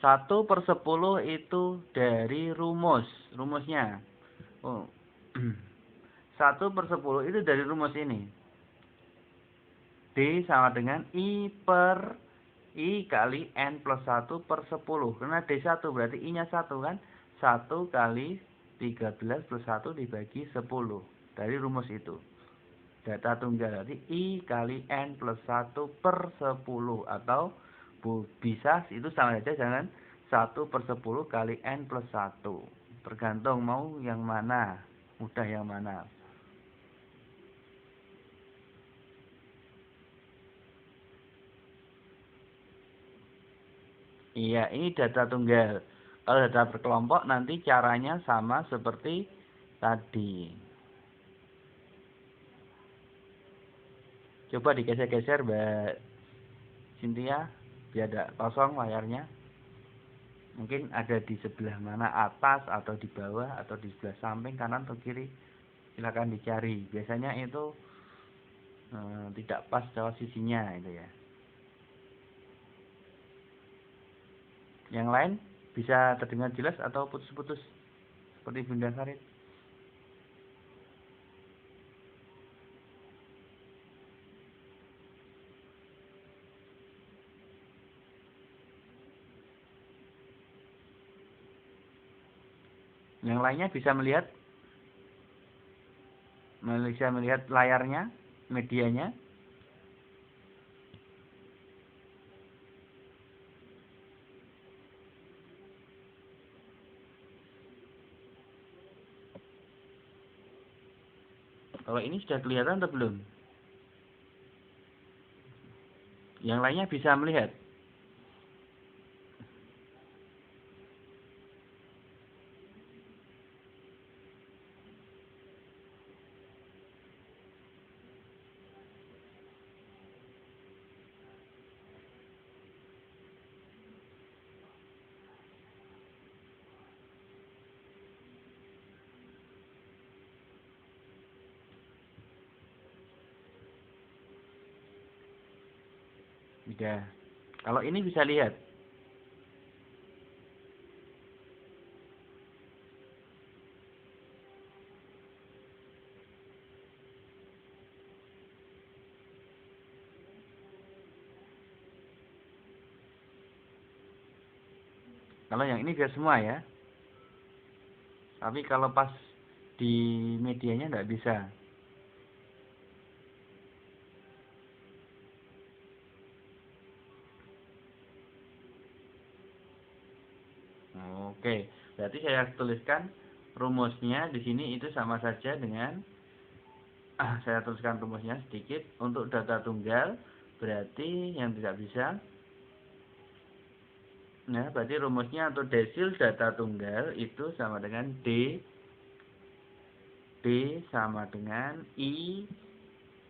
Satu per 10 itu dari rumusnya. Oh. 1 per 10 itu dari rumus ini. D sama dengan I per I kali N plus 1 per 10. Karena D1 berarti I-nya 1 kan. 1 kali 13 plus 1 dibagi 10. Dari rumus itu. Data tunggal berarti I kali N plus 1 per 10. Atau bisa itu sama saja dengan 1 per 10 kali N plus 1. Tergantung mau yang mana. Mudah yang mana. Iya, ini data tunggal. Kalau data berkelompok nanti caranya sama seperti tadi. Coba digeser-geser Mbak Cynthia, biar ada kosong layarnya. Mungkin ada di sebelah mana, atas atau di bawah atau di sebelah samping, kanan atau kiri. Silakan dicari. Biasanya itu tidak pas posisinya itu ya. Yang lain bisa terdengar jelas atau putus-putus seperti Bunda Farid. Yang lainnya bisa melihat layarnya, medianya. Kalau ini sudah kelihatan atau belum? Yang lainnya bisa melihat. Sudah. Kalau ini bisa lihat. Kalau yang ini biar semua ya. Tapi kalau pas di medianya tidak bisa. Oke, berarti saya tuliskan rumusnya di sini itu sama saja dengan saya tuliskan rumusnya sedikit untuk data tunggal, berarti yang tidak bisa. Nah, berarti rumusnya untuk desil data tunggal itu sama dengan D sama dengan I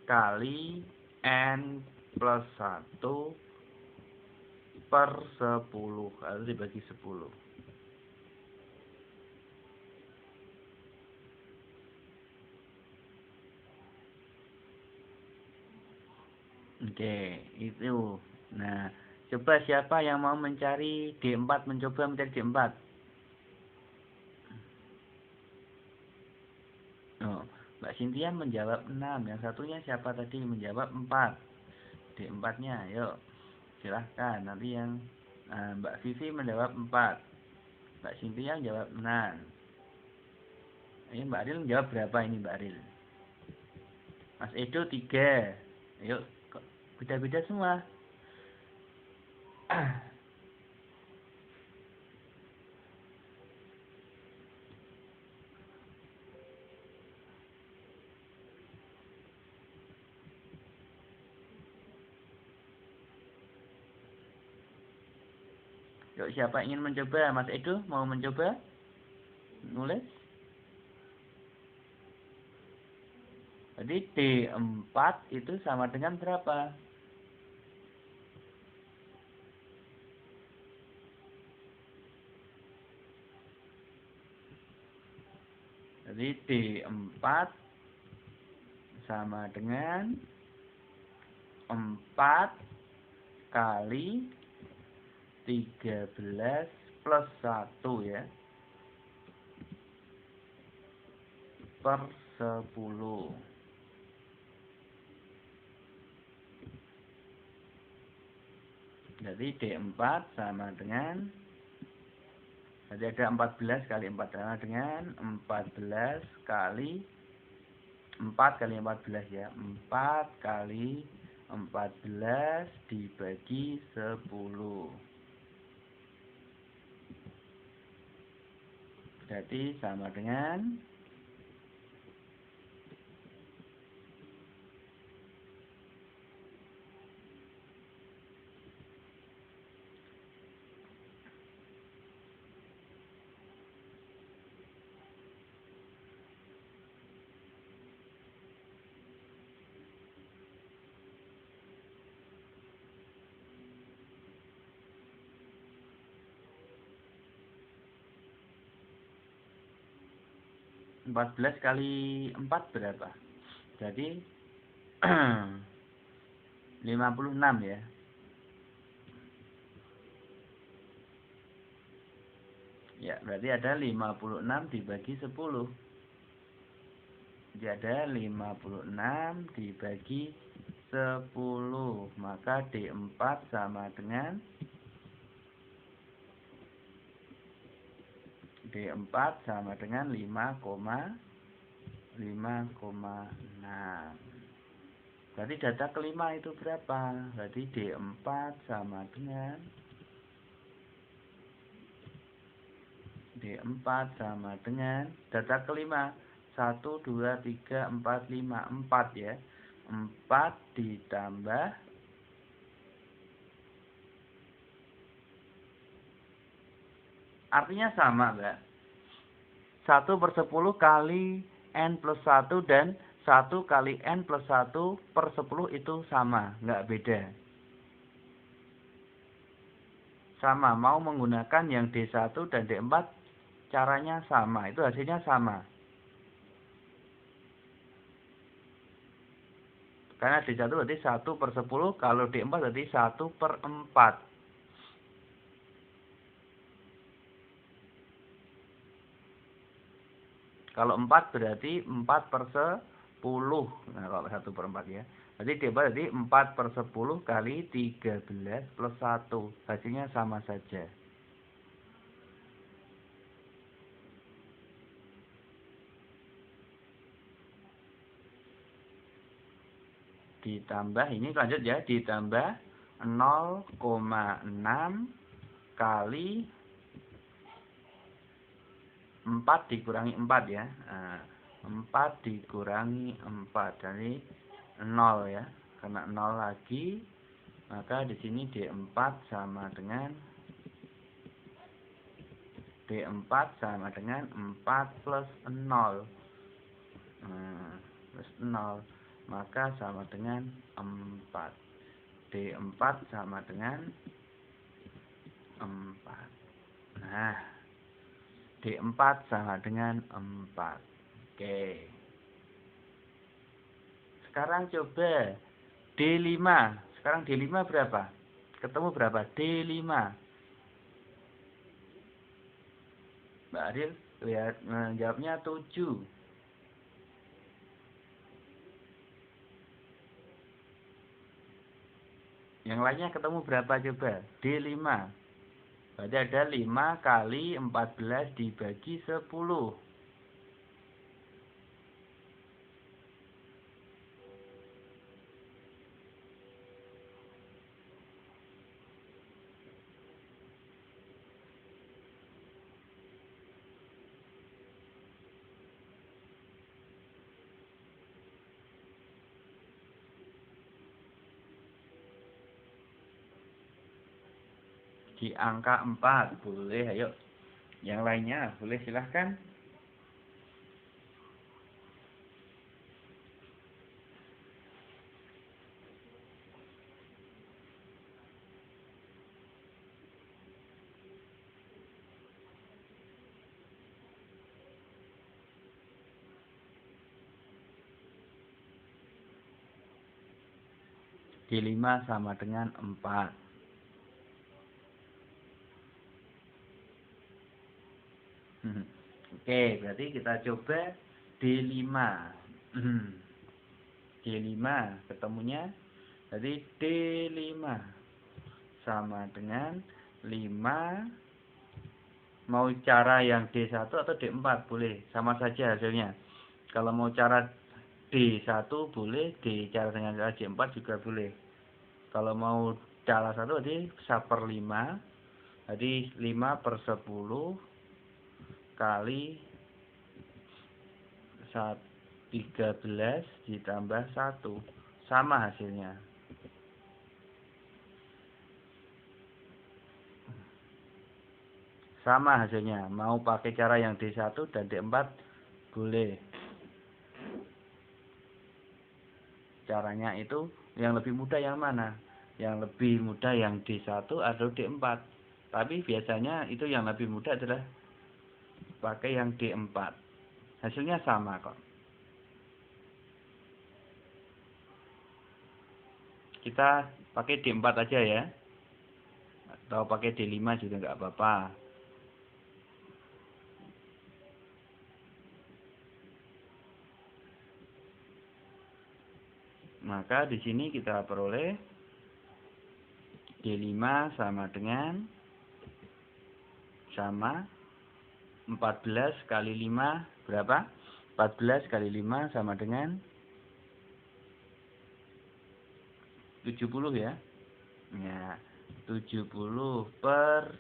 kali N plus 1 per 10 harus dibagi 10. Oke, itu. Nah, coba siapa yang mau mencari D4, mencoba mencari D4? Oh, Mbak Cynthia menjawab 6. Yang satunya siapa tadi menjawab 4. D4-nya, yuk. Silahkan. Nanti yang Mbak Vivi menjawab 4. Mbak Cynthia menjawab 6. Ini Mbak Aril menjawab berapa ini Mbak Aril? Mas Edo 3. Yuk, kok beda-beda semua. Yuk, siapa ingin mencoba? Mas Edo mau mencoba? Nulis? Jadi D4 itu sama dengan berapa? Jadi D4 sama dengan 4 kali 13 plus 1 ya. Per 10. Jadi D4 sama dengan, jadi ada 14 kali 4 sama dengan 14 kali 4 kali 14 ya. 4 kali 14 dibagi 10. Jadi sama dengan 14 kali 4 berapa? Jadi 56 ya. Ya, berarti ada 56 dibagi 10. Jadi ada 56 dibagi 10. Maka D4 sama dengan D4 sama dengan 5,6. Berarti data kelima itu berapa? Berarti D4 sama dengan data kelima 1, 2, 3, 4, 5, 4 ya. 4 ditambah artinya sama, Mbak. 1 per 10 kali N plus 1 dan 1 kali N plus 1 per 10 itu sama, nggak beda. Sama, mau menggunakan yang D1 dan D4 caranya sama, itu hasilnya sama. Karena D1 berarti 1 per 10, kalau D4 berarti 1 per 4. Kalau 4 berarti 4 per 10. Nah, kalau 1 per 4 ya. Berarti D4 berarti 4 per 10 kali 13 plus 1. Hasilnya sama saja. Ditambah, ini lanjut ya, ditambah 0,6 kali 4 dikurangi 4 ya. Nah, 4 dikurangi 4 dari 0 ya. Karena 0 lagi, maka di sini D4 sama dengan 4 plus 0. Plus 0. Maka sama dengan 4. D4 sama dengan 4. Nah, D4 sama dengan 4. Oke. Sekarang coba D5. Sekarang D5 berapa? Ketemu berapa? D5. Mbak Adil lihat jawabnya 7. Yang lainnya ketemu berapa coba? D5. Berarti ada 5 kali 14 dibagi 10. Di angka 4. Boleh, ayo. Yang lainnya boleh silahkan. D5 sama dengan 4. Oke, berarti kita coba D5. D5 ketemunya. Jadi D5 sama dengan 5. Mau cara yang D1 atau D4 boleh. Sama saja hasilnya. Kalau mau cara D1 boleh. Cara dengan cara D4 juga boleh. Kalau mau cara 1 berarti 1/5. Jadi 5 per 10 kali 13 ditambah 1. Sama hasilnya. Sama hasilnya. Mau pakai cara yang D1 dan D4 boleh. Caranya itu yang lebih mudah yang mana? Yang lebih mudah yang D1 atau D4. Tapi biasanya itu yang lebih mudah adalah pakai yang D4. Hasilnya sama kok. Kita pakai D4 aja ya. Atau pakai D5 juga nggak apa-apa. Maka di sini kita peroleh D5 sama dengan 14 kali 5 berapa? 14 kali 5 sama dengan 70 ya. Ya, 70 per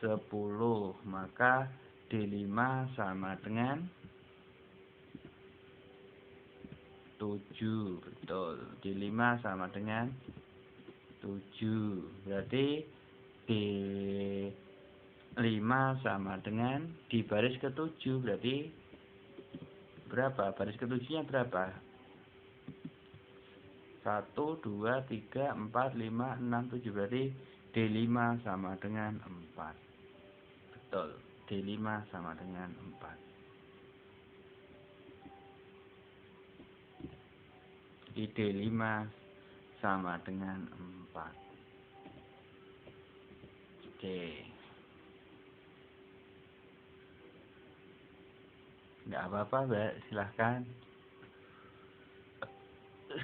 10. Maka D5 sama dengan 7. Betul. D5 sama dengan 7. Berarti D5 sama dengan di baris ke-7. Berarti berapa? Baris ke-7-nya berapa? 1, 2, 3, 4, 5, 6, 7. Berarti D5 sama dengan 4. Betul. D5 sama dengan 4. D5 sama dengan 4. Oke. Nggak apa-apa, Mbak. Silahkan.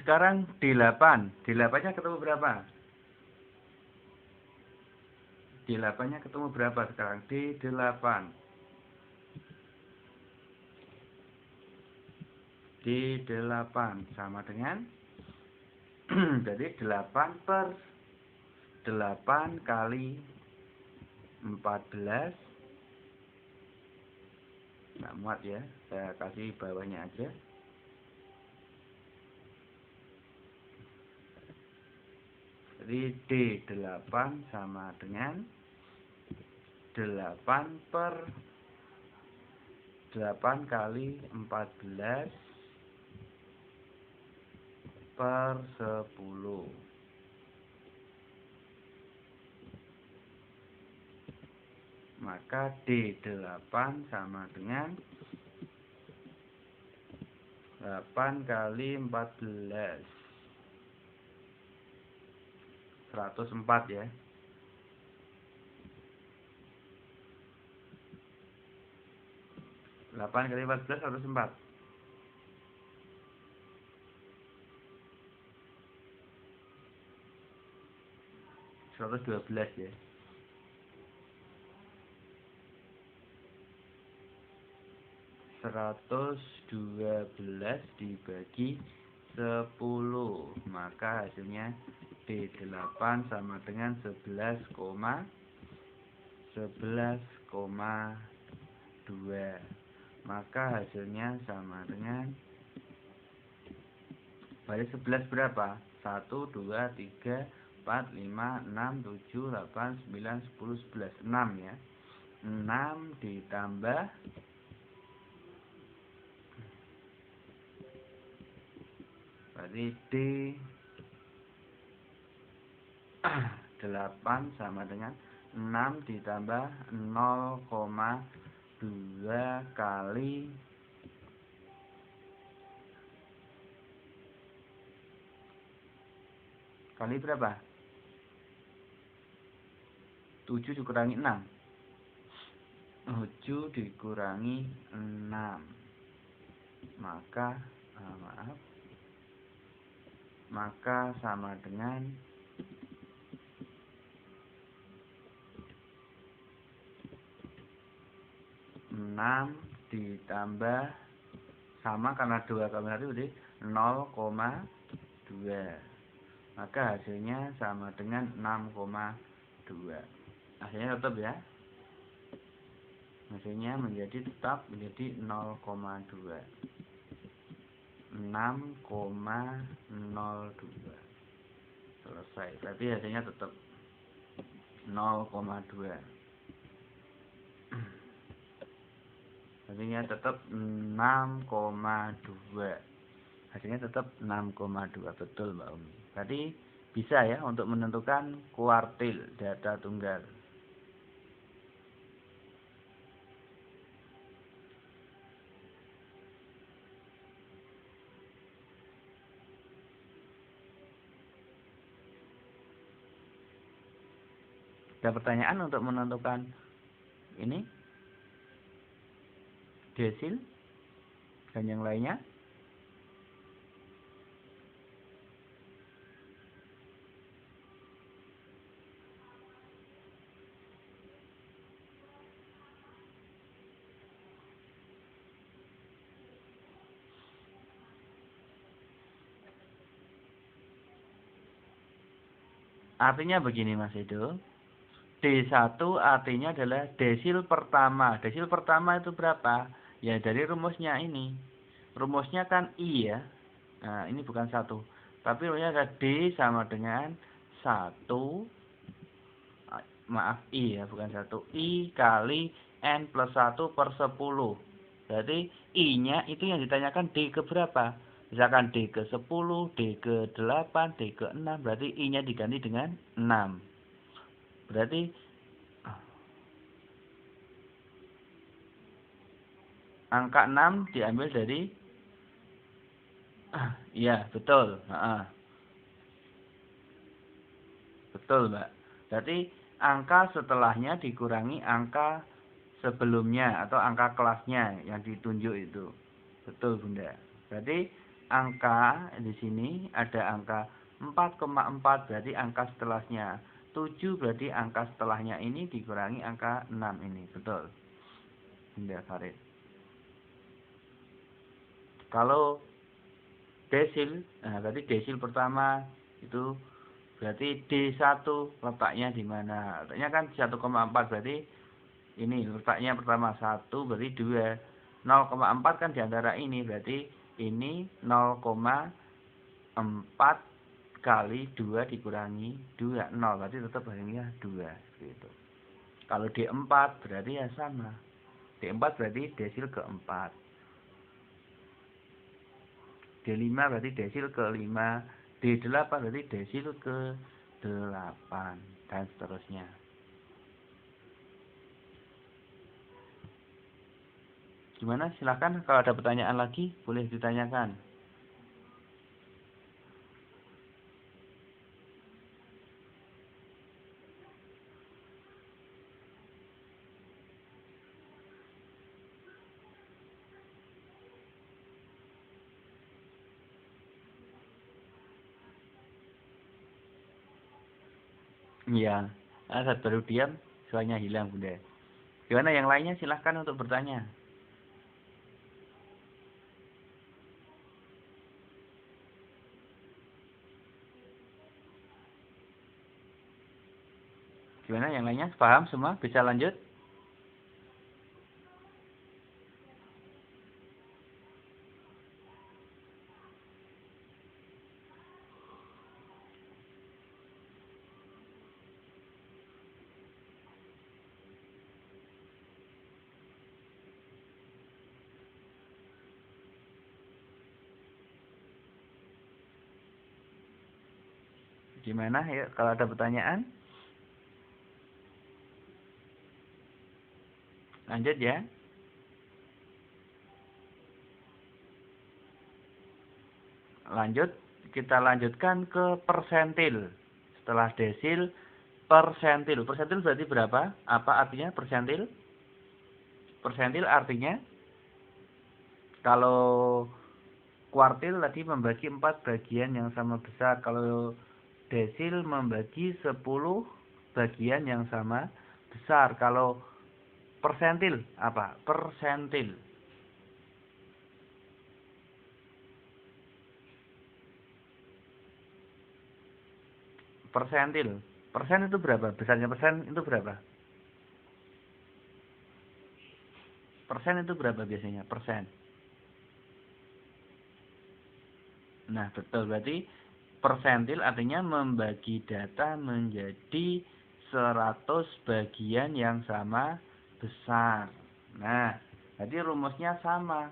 Sekarang D8. D8-nya ketemu berapa? D8-nya ketemu berapa sekarang? D8. D8 sama dengan jadi 8 per 8 kali 14 nggak muat ya, saya kasih bawahnya aja. Jadi D8 sama dengan 8 per 8 kali 14 per 10. Maka D8 sama dengan 8 kali 14. 104 ya. 8 kali 14 104. 112 ya. 112 dibagi 10, maka hasilnya D8 sama dengan 11,2. Maka hasilnya sama dengan balik 11 berapa? 1, 2, 3, 4, 5, 6, 7, 8, 9, 10, 11. 6 ya. 6 ditambah berarti D8 sama dengan 6 ditambah 0,2 kali berapa? 7 dikurangi 6. 7 dikurangi 6. Maka sama dengan 6 ditambah sama karena 2 kali tadi 0,2. Maka hasilnya sama dengan 6,2. Hasilnya tetap ya. Hasilnya tetap menjadi 0,2. 6,02. Selesai. Berarti hasilnya tetap 0,2. Hasilnya tetap 6,2. Hasilnya tetap 6,2. Betul Mbak Umi. Berarti bisa ya untuk menentukan kuartil data tunggal. Ada pertanyaan untuk menentukan ini desil dan yang lainnya? Artinya begini Mas Edo. D1 artinya adalah desil pertama. Desil pertama itu berapa? Ya dari rumusnya ini. Rumusnya kan I ya. Nah ini bukan 1. Tapi rumusnya ada D sama dengan 1. Maaf I ya bukan 1. I kali N plus 1 per 10. Berarti I-nya itu yang ditanyakan D ke berapa? Misalkan D ke 10, D ke 8, D ke 6. Berarti I-nya diganti dengan 6. Berarti angka 6 diambil dari iya, betul. Betul, Mbak. Berarti angka setelahnya dikurangi angka sebelumnya atau angka kelasnya yang ditunjuk itu. Betul, Bunda. Berarti angka di sini ada angka 4,4 berarti angka setelahnya. 7 berarti angka setelahnya ini dikurangi angka 6 ini. Betul. Bunda Farid. Kalau desil, nah berarti desil pertama itu berarti D1 letaknya di mana? Letaknya kan 1,4 berarti ini letaknya pertama 1 berarti 2. 0,4 kan diantara ini, berarti ini 0,4 kali 2 dikurangi 2, 0, berarti tetap hasilnya 2, gitu. Kalau D4 berarti ya sama, D4 berarti desil ke-4, D5 berarti desil ke-5, D8 berarti desil ke-8, dan seterusnya. Gimana? Silahkan kalau ada pertanyaan lagi boleh ditanyakan. Iya, saat baru diam suaranya hilang, Bunda. Gimana yang lainnya? Silahkan untuk bertanya. Gimana yang lainnya? Paham semua? Bisa lanjut? Gimana? Ya, kalau ada pertanyaan? Lanjut ya. Lanjut, kita lanjutkan ke persentil. Setelah desil, persentil. Persentil berarti berapa? Apa artinya persentil? Persentil artinya kalau kuartil tadi membagi 4 bagian yang sama besar. Kalau desil membagi 10 bagian yang sama besar. Kalau persentil apa? Persentil. Persentil. Persen itu berapa? Besarnya persen itu berapa? Persen itu berapa biasanya? Persen. Nah, betul. Berarti persentil artinya membagi data menjadi 100 bagian yang sama besar. Nah, jadi rumusnya sama.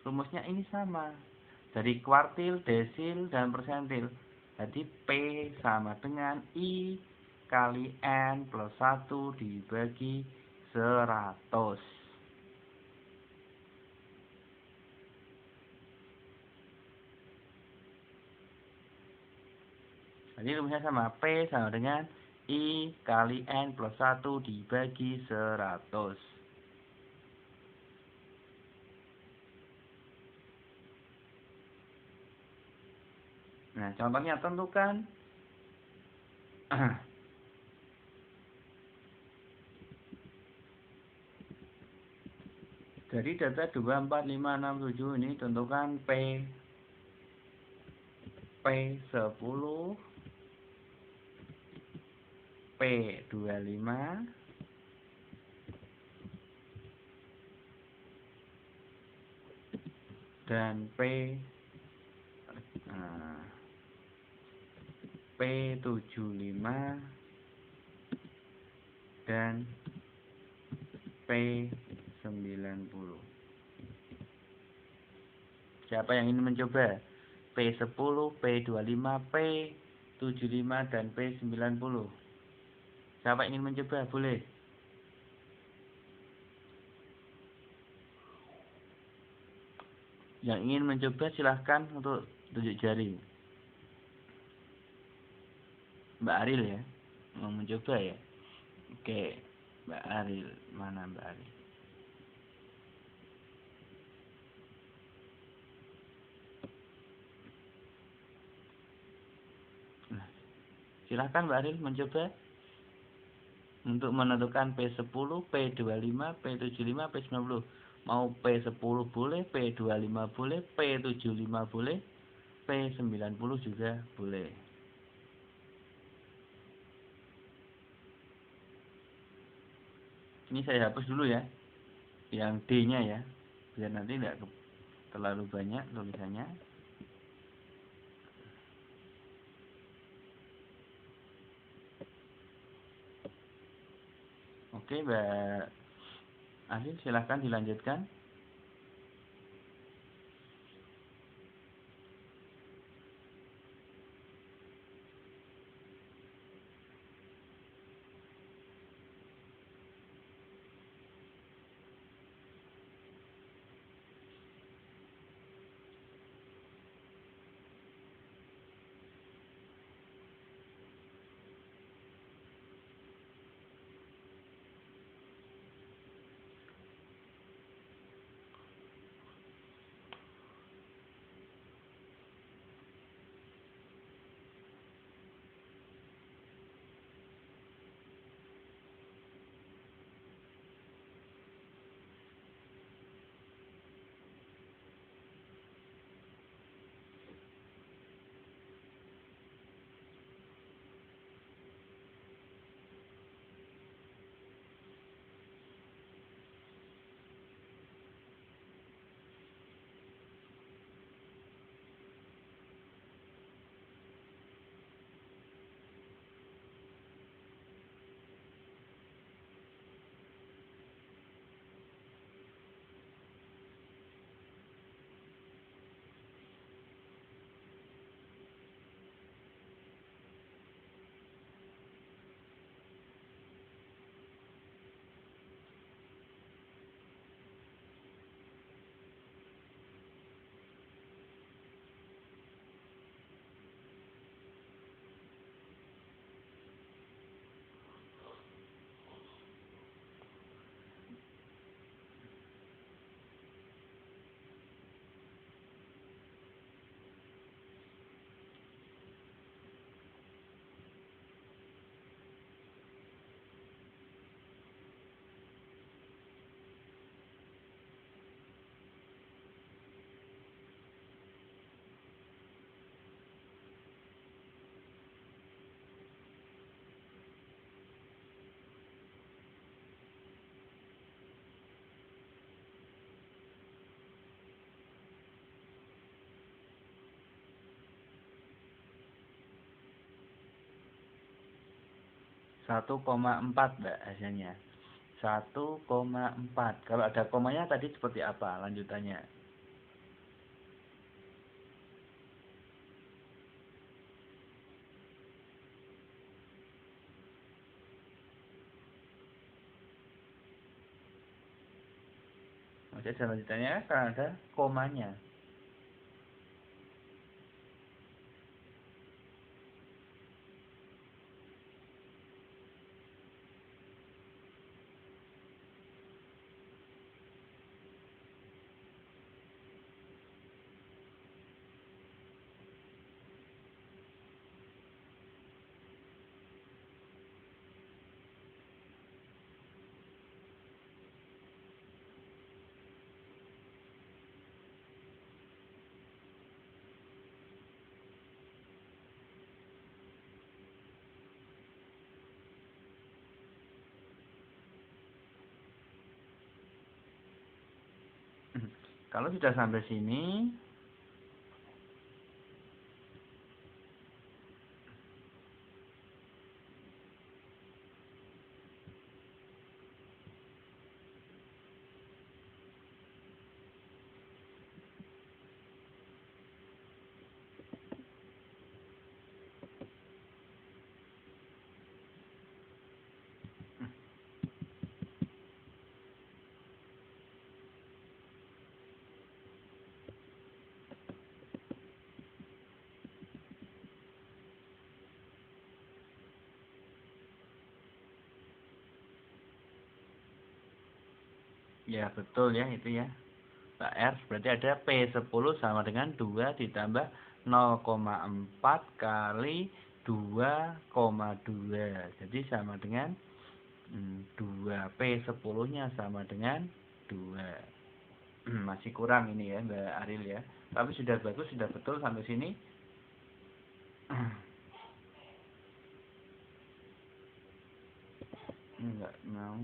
Rumusnya ini sama. Dari kuartil, desil, dan persentil. Jadi P sama dengan I kali N plus 1 dibagi 100. Jadi rumusnya sama. P sama dengan I kali N plus 1 dibagi 100. Nah, contohnya tentukan dari data 2, 4, 5, 6, 7 ini tentukan P10, P25, dan P75 dan P90. Siapa yang ingin mencoba? P10, P25, P75, dan P90. Siapa ingin mencoba? Boleh. Yang ingin mencoba silahkan untuk tunjuk jari. Mbak Aril ya, mau mencoba ya. Oke, Mbak Aril, mana Mbak Aril? Nah, silahkan Mbak Aril mencoba untuk menentukan P10, P25, P75, P90. Mau P10 boleh, P25 boleh, P75 boleh, P90 juga boleh. Ini saya hapus dulu ya, yang D-nya ya. biar nanti tidak terlalu banyak tulisannya. Oke, Mbak Arin, silahkan dilanjutkan. Satu koma empat, Mbak, hasilnya. 1,4. Kalau ada komanya tadi seperti apa lanjutannya? Masih ada lanjutannya karena ada komanya. Kalau sudah sampai sini, ya betul ya itu ya. Pak R berarti ada P10 sama dengan 2 ditambah 0,4 kali 2,2. Jadi sama dengan 2. P10 nya sama dengan 2. Masih kurang ini ya Mbak Aril ya. Tapi sudah bagus, sudah betul sampai sini. Enggak mau.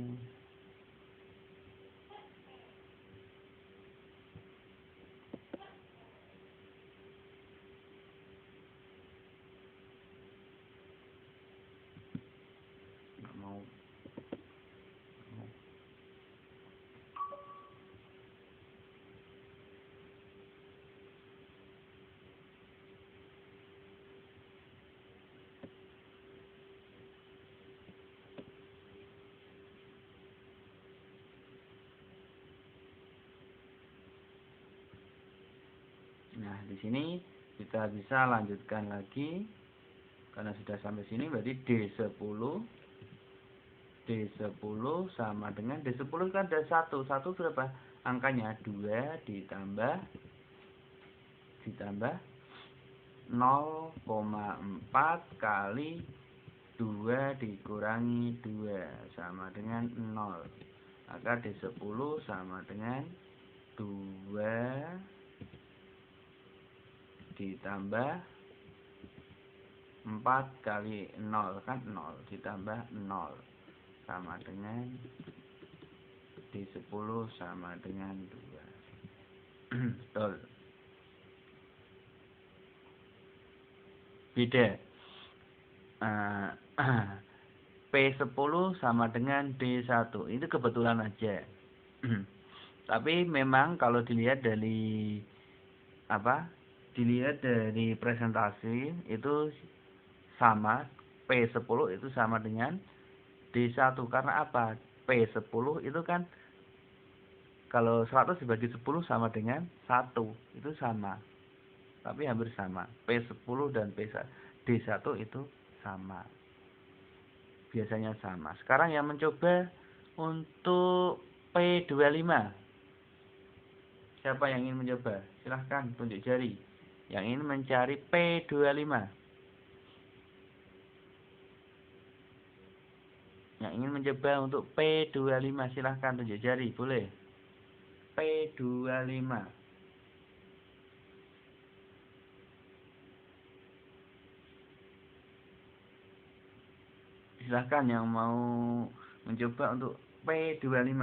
di sini kita bisa lanjutkan lagi. Karena sudah sampai sini berarti D10 sama dengan D10 kan ada 1 berapa angkanya? 2 ditambah 0,4 kali 2 dikurangi 2 sama dengan 0. Maka D10 sama dengan 2 ditambah 4 kali 0 kan 0 ditambah 0 sama dengan D10 sama dengan 2. Betul. Beda. P10 sama dengan D1. Itu kebetulan aja. Tapi memang kalau dilihat dari presentasi itu sama, P10 itu sama dengan D1. Karena apa? P10 itu kan kalau 100 dibagi 10 sama dengan 1. Itu sama. Tapi hampir sama. P10 dan D1 itu sama. Biasanya sama. Sekarang yang mencoba untuk P25. Siapa yang ingin mencoba? Silahkan tunjuk jari. Yang ingin mencari P25. Yang ingin mencoba untuk P25 silahkan tunjuk jari. Boleh. P25. Silahkan yang mau mencoba untuk P25.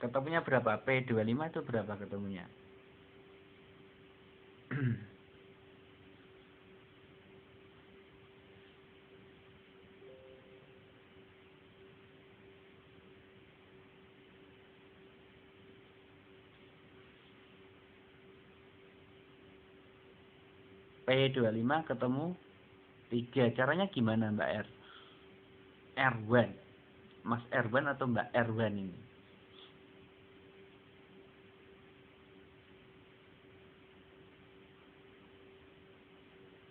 Ketemunya berapa? P25 itu berapa ketemunya? P25 ketemu 3. Caranya gimana Mbak R? Erwan. Mas Erwan atau Mbak Erwan ini?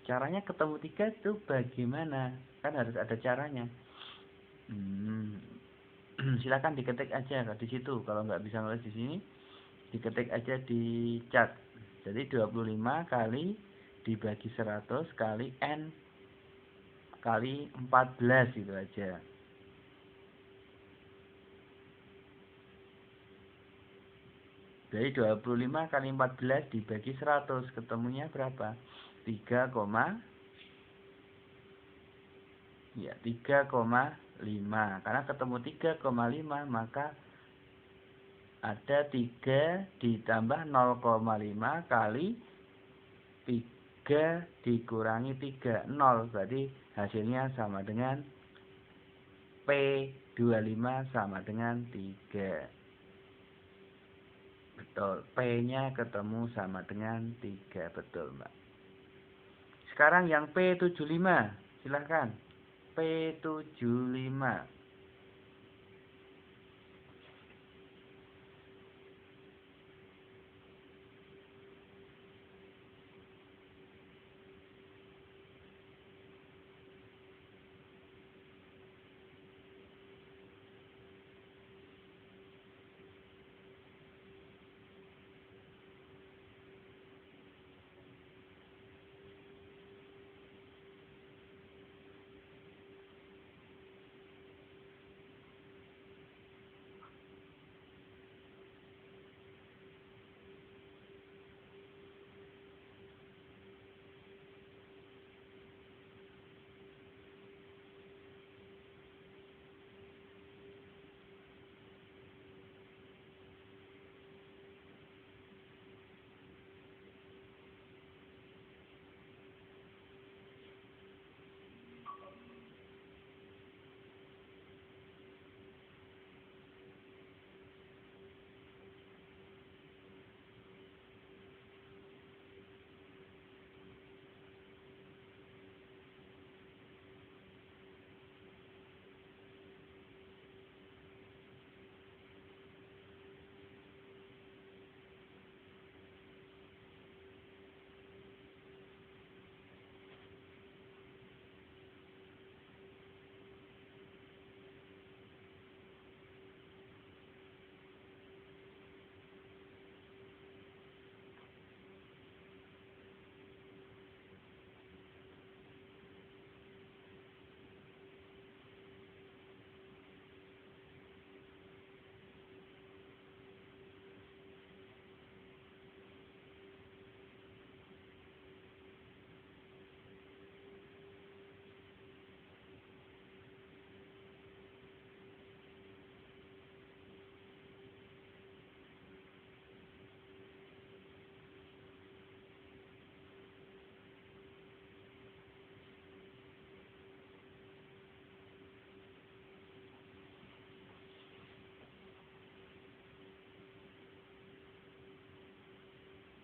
Caranya ketemu 3 itu bagaimana? Kan harus ada caranya. Silakan diketik aja di situ. Kalau nggak bisa nulis di sini, diketik aja di chat. Jadi 25 kali dibagi 100 kali N kali 14 gitu aja. Jadi 25 kali 14 dibagi 100 ketemunya berapa? 3,5. Karena ketemu 3,5 maka ada 3 ditambah 0,5 kali 3 dikurangi 3. 0. Berarti hasilnya sama dengan P25 sama dengan 3. Betul. P-nya ketemu sama dengan 3. Betul, Mbak. Sekarang yang P75. Silahkan. P75.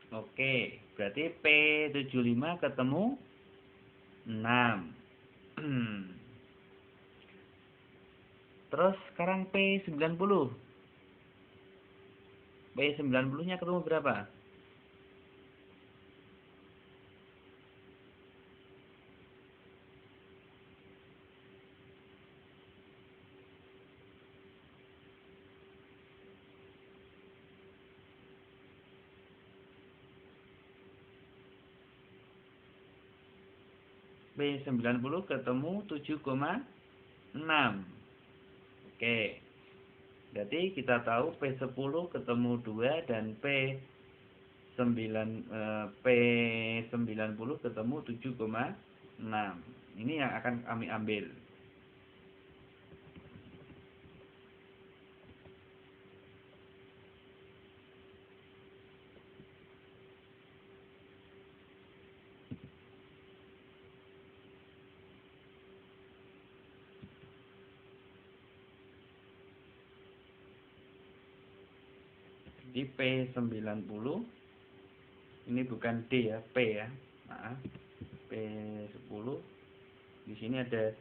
Oke, berarti P75 ketemu 6. Terus sekarang P90. P90-nya ketemu berapa? P90 ketemu 7,6. Oke. Berarti kita tahu P10 ketemu 2 dan P90 ketemu 7,6. Ini yang akan kami ambil. Di P90 ini bukan D ya, P ya. Maaf. P10. Di sini ada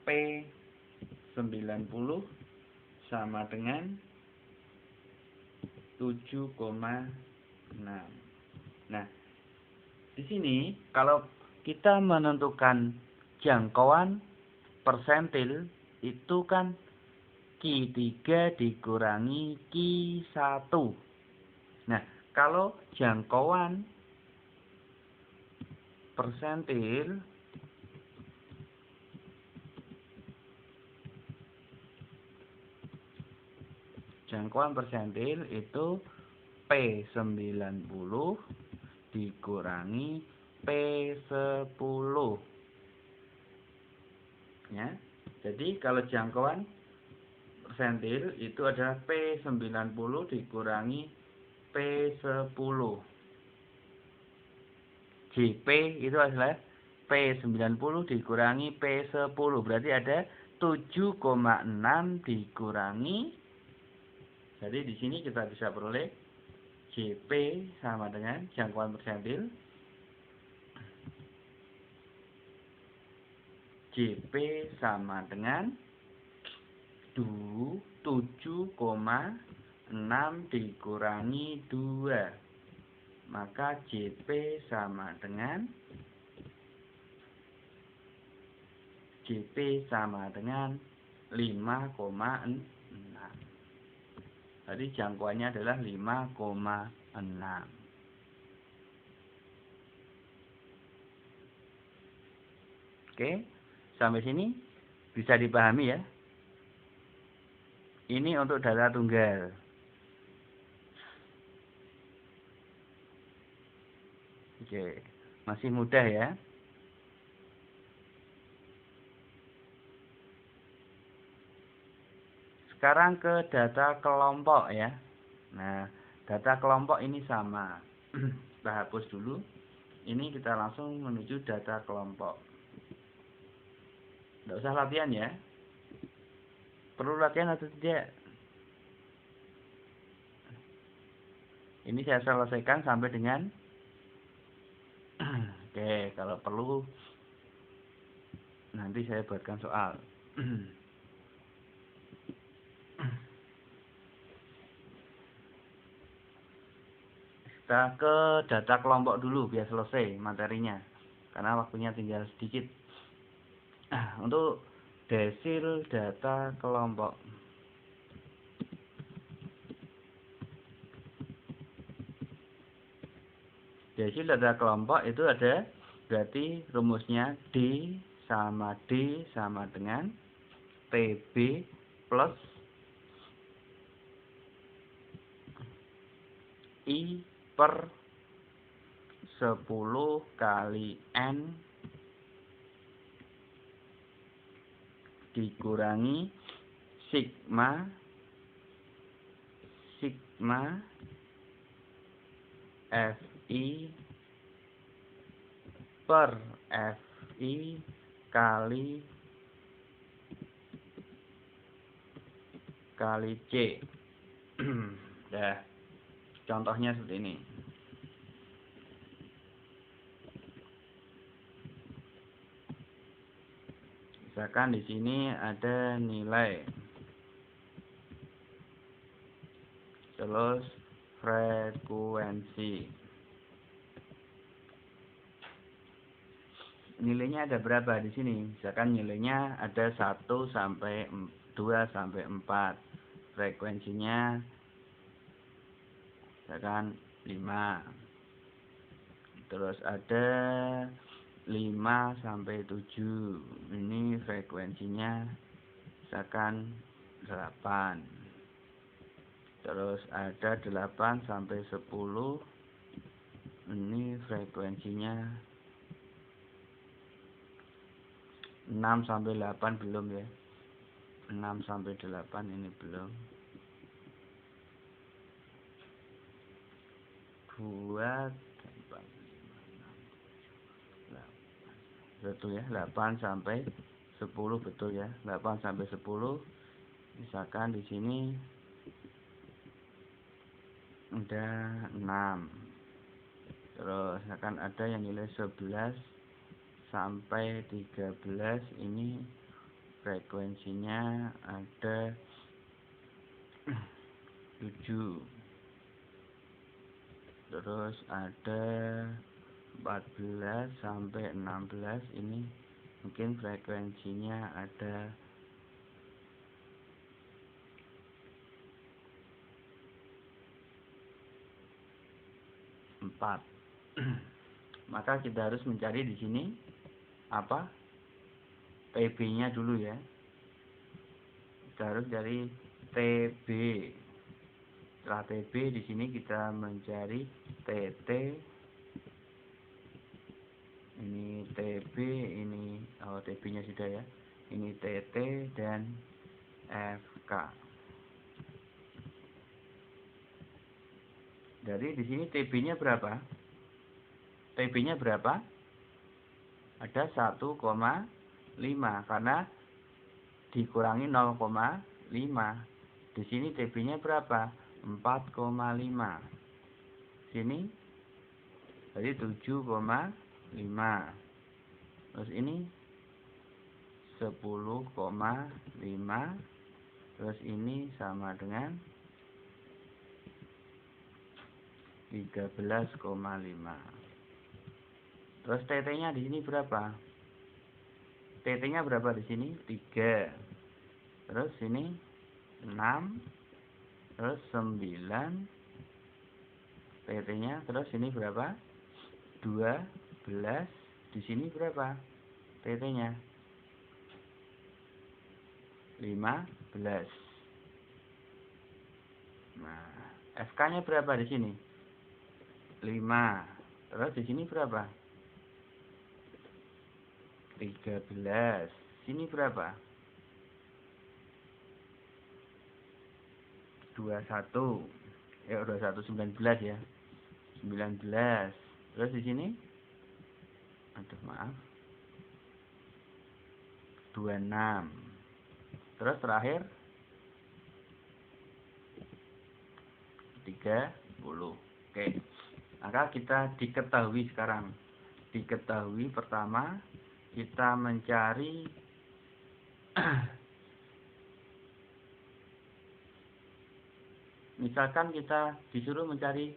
P90 sama dengan 7,6. Nah, di sini kalau kita menentukan jangkauan persentil itu kan Q3 dikurangi Q1. Nah, kalau jangkauan persentil itu P90 dikurangi P10. Ya. Jadi kalau jangkauan persentil itu adalah P90 dikurangi P10. JP itu adalah P90 dikurangi P10. Berarti ada 7,6 dikurangi. Jadi di sini kita bisa peroleh JP sama dengan jangkauan persentil. JP sama dengan 7,6 dikurangi 2. Maka JP sama dengan 5,6. Jadi jangkauannya adalah 5,6. Oke, sampai sini bisa dipahami ya. Ini untuk data tunggal. Oke, masih mudah ya. Sekarang ke data kelompok ya. Nah, data kelompok ini sama. Kita hapus dulu. Ini kita langsung menuju data kelompok. Tidak usah latihan ya. Perlu latihan atau tidak? Ini saya selesaikan sampai dengan oke, kalau perlu nanti saya buatkan soal. Kita ke data kelompok dulu biar selesai materinya. Karena waktunya tinggal sedikit. Untuk desil data kelompok. Desil data kelompok itu ada, berarti rumusnya D sama dengan TB plus I per 10 kali N dikurangi sigma Fi per Fi kali C. Nah, contohnya seperti ini. Misalkan di sini ada nilai, terus frekuensi. Nilainya ada berapa di sini? Misalkan nilainya ada 1 sampai 2 sampai 4. Frekuensinya misalkan 5. Terus ada 5 sampai 7. Ini frekuensinya misalkan 8. Terus ada 8 sampai 10. Ini frekuensinya 6 sampai 8 belum ya. 6 sampai 8 ini belum. 2 betul ya, 8 sampai 10 betul ya. 8 sampai 10. Misalkan di sini ada 6. Terus misalkan ada yang nilai 11 sampai 13, ini frekuensinya ada 7. Terus ada 14 sampai 16, ini mungkin frekuensinya ada 4. Maka kita harus mencari di sini apa? TB-nya dulu ya. Kita harus cari TB. Setelah TB di sini kita mencari TT. Ini TB, ini TB-nya sudah ya. Ini TT dan FK. Jadi di sini TB-nya berapa? TB-nya berapa? Ada 1,5 karena dikurangi 0,5. Di sini TB-nya berapa? 4,5. Sini jadi 7,5. Terus ini 10,5. Terus ini sama dengan 13,5. Terus TT-nya di sini berapa? TT-nya berapa di sini? 3. Terus sini 6. Terus 9. TT-nya terus ini berapa? 12. Di sini berapa? TT-nya 15. Nah, FK-nya berapa di sini? 5. Terus di sini berapa? 13. Sini berapa? 21. 21 19 ya. 19. Terus di sini maaf. 26. Terus terakhir 30. Oke. Maka kita diketahui sekarang. Diketahui pertama kita mencari misalkan kita disuruh mencari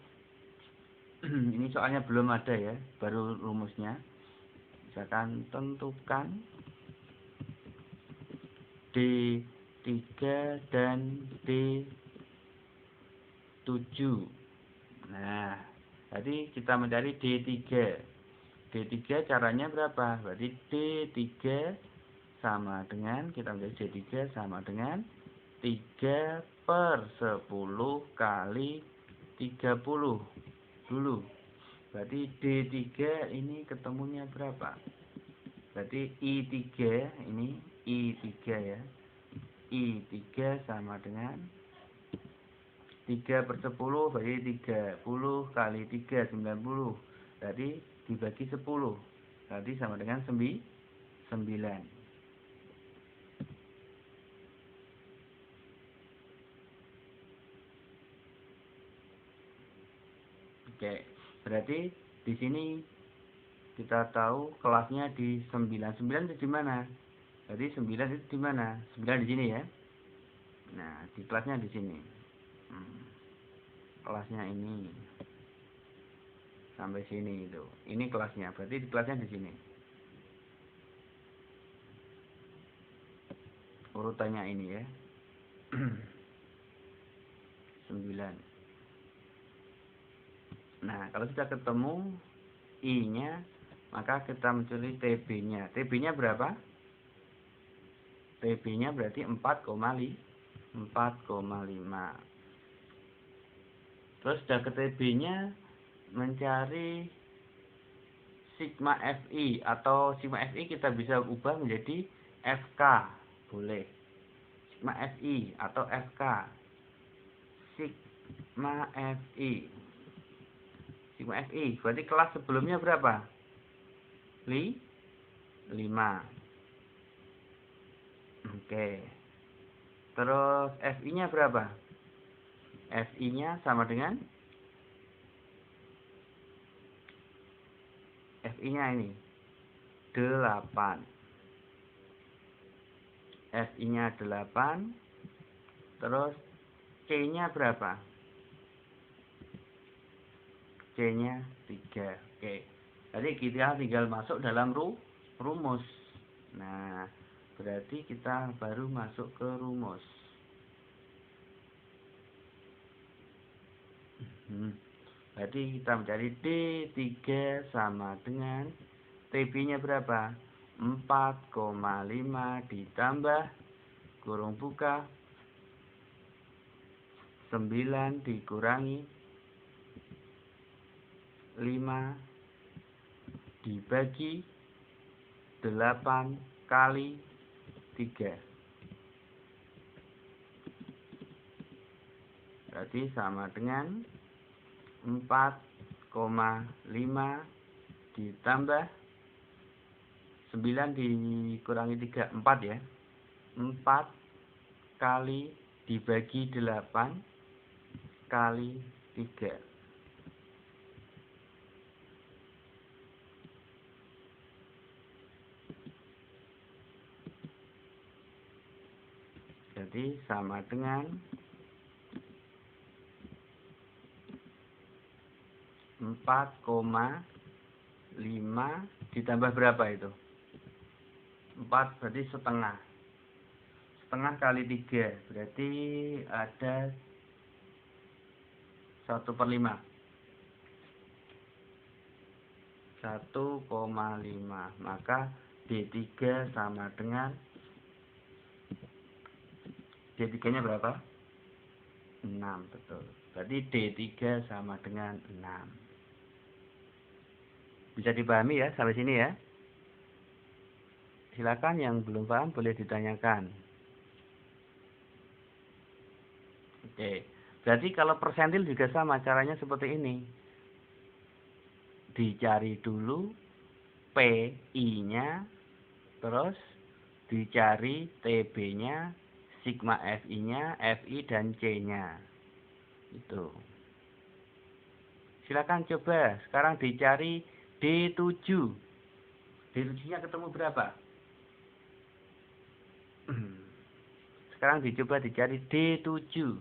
ini soalnya belum ada ya, baru rumusnya. Misalkan tentukan D3 dan D7. Nah, tadi kita mencari D3. D3 caranya berapa? Berarti D3 sama dengan, kita mencari D3 sama dengan 3/10 kali 30 dulu. Berarti D3 ini ketemunya berapa? Berarti I3 ini I3 ya. I3 sama dengan 3/10, berarti 30 kali 3 90. Berarti dibagi 10. Berarti sama dengan 9. Oke. Berarti di sini kita tahu kelasnya di 9. 9 itu di mana? Jadi 9 itu di mana? 9 di sini ya. Nah, di kelasnya di sini. Kelasnya ini sampai sini itu. Ini kelasnya. Berarti di kelasnya di sini. Urutannya ini ya. 9. Nah, kalau sudah ketemu I-nya, maka kita mencari TB-nya. TB-nya berapa? TB-nya berarti 4,5. Terus sudah ke TB-nya, mencari sigma FI. Atau sigma FI kita bisa ubah menjadi FK. Boleh. Sigma FI atau FK. Sigma FI. Sigma FI. Berarti kelas sebelumnya berapa? 5. Oke. Terus FI-nya berapa? FI-nya sama dengan FI-nya ini 8. FI-nya 8. Terus C-nya berapa? C-nya 3. Oke. Jadi kita tinggal masuk dalam rumus. Nah, berarti kita baru masuk ke rumus. Berarti kita mencari D3 sama dengan TB-nya berapa? 4,5 ditambah kurung buka 9 dikurangi 5 dibagi 8 kali 3. Berarti sama dengan 4,5 ditambah 9 dikurangi 3, 4 ya. 4 kali dibagi 8 kali 3. Jadi sama dengan 4,5 ditambah berapa itu? 4 berarti setengah. Setengah kali 3 berarti ada 1/5. 1,5. Maka D3 sama dengan D3-nya berapa? 6, betul. Berarti D3 sama dengan 6. Bisa dipahami ya sampai sini ya? Silakan yang belum paham boleh ditanyakan. Oke. Berarti kalau persentil juga sama, caranya seperti ini. Dicari dulu PI-nya, terus dicari TB-nya, sigma FI-nya, FI dan C-nya. Itu. Silakan coba. Sekarang dicari D7. D7-nya ketemu berapa? Sekarang dicoba dicari D7.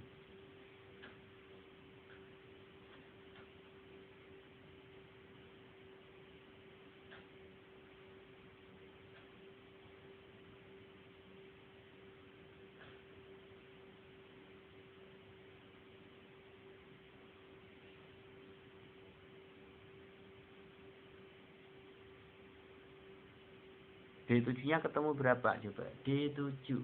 D7-nya ketemu berapa? Coba. D7.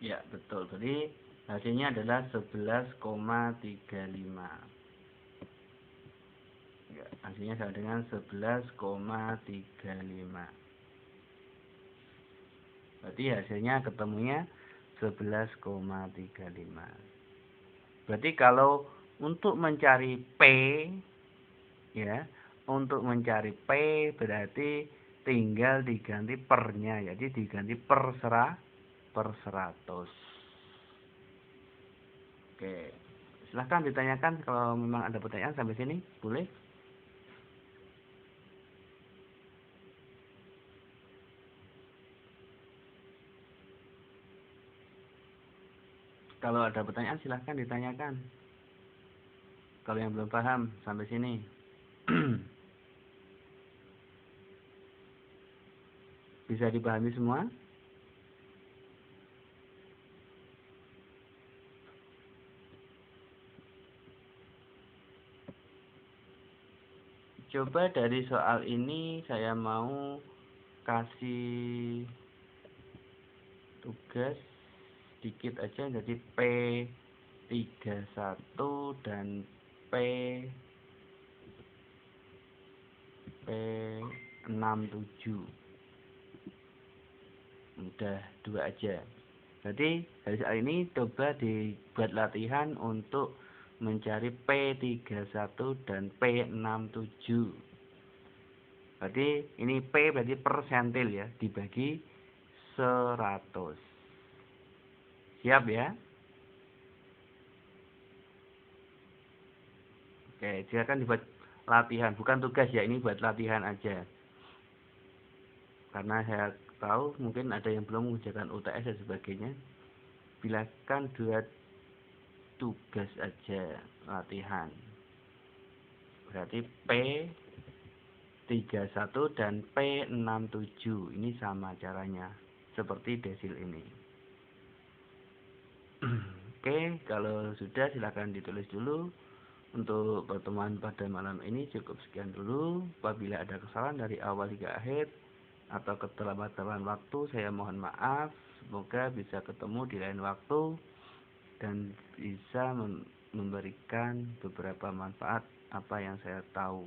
Ya, betul. Jadi hasilnya adalah 11,35. Ya, hasilnya sama dengan 11,35. Berarti hasilnya ketemunya 11,35. Berarti kalau untuk mencari P, ya, untuk mencari P berarti tinggal diganti pernya, jadi diganti per 100. Oke, silahkan ditanyakan kalau memang ada pertanyaan sampai sini, boleh. Kalau ada pertanyaan silahkan ditanyakan. Kalau yang belum paham sampai sini. Bisa dipahami semua? Coba dari soal ini saya mau kasih tugas sedikit aja, jadi P31 dan P 67. Udah dua aja. Jadi dari soal ini coba dibuat latihan untuk mencari P31 dan P67. Berarti ini P berarti persentil ya, dibagi 100. Siap ya? Oke, silakan dibuat latihan, bukan tugas ya, ini buat latihan aja. Karena saya tahu mungkin ada yang belum mengerjakan UTS dan sebagainya. Silakan buat tugas aja latihan. Berarti P31 dan P67 ini sama caranya, seperti desil ini. Oke, kalau sudah silakan ditulis dulu. Untuk pertemuan pada malam ini cukup sekian dulu. Apabila ada kesalahan dari awal hingga akhir atau keterlambatan waktu, saya mohon maaf. Semoga bisa ketemu di lain waktu dan bisa memberikan beberapa manfaat apa yang saya tahu.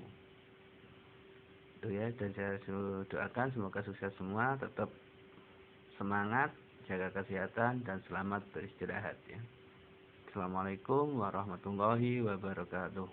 Itu ya, dan saya doakan semoga sukses semua, tetap semangat, jaga kesehatan dan selamat beristirahat ya. Assalamualaikum warahmatullahi wabarakatuh.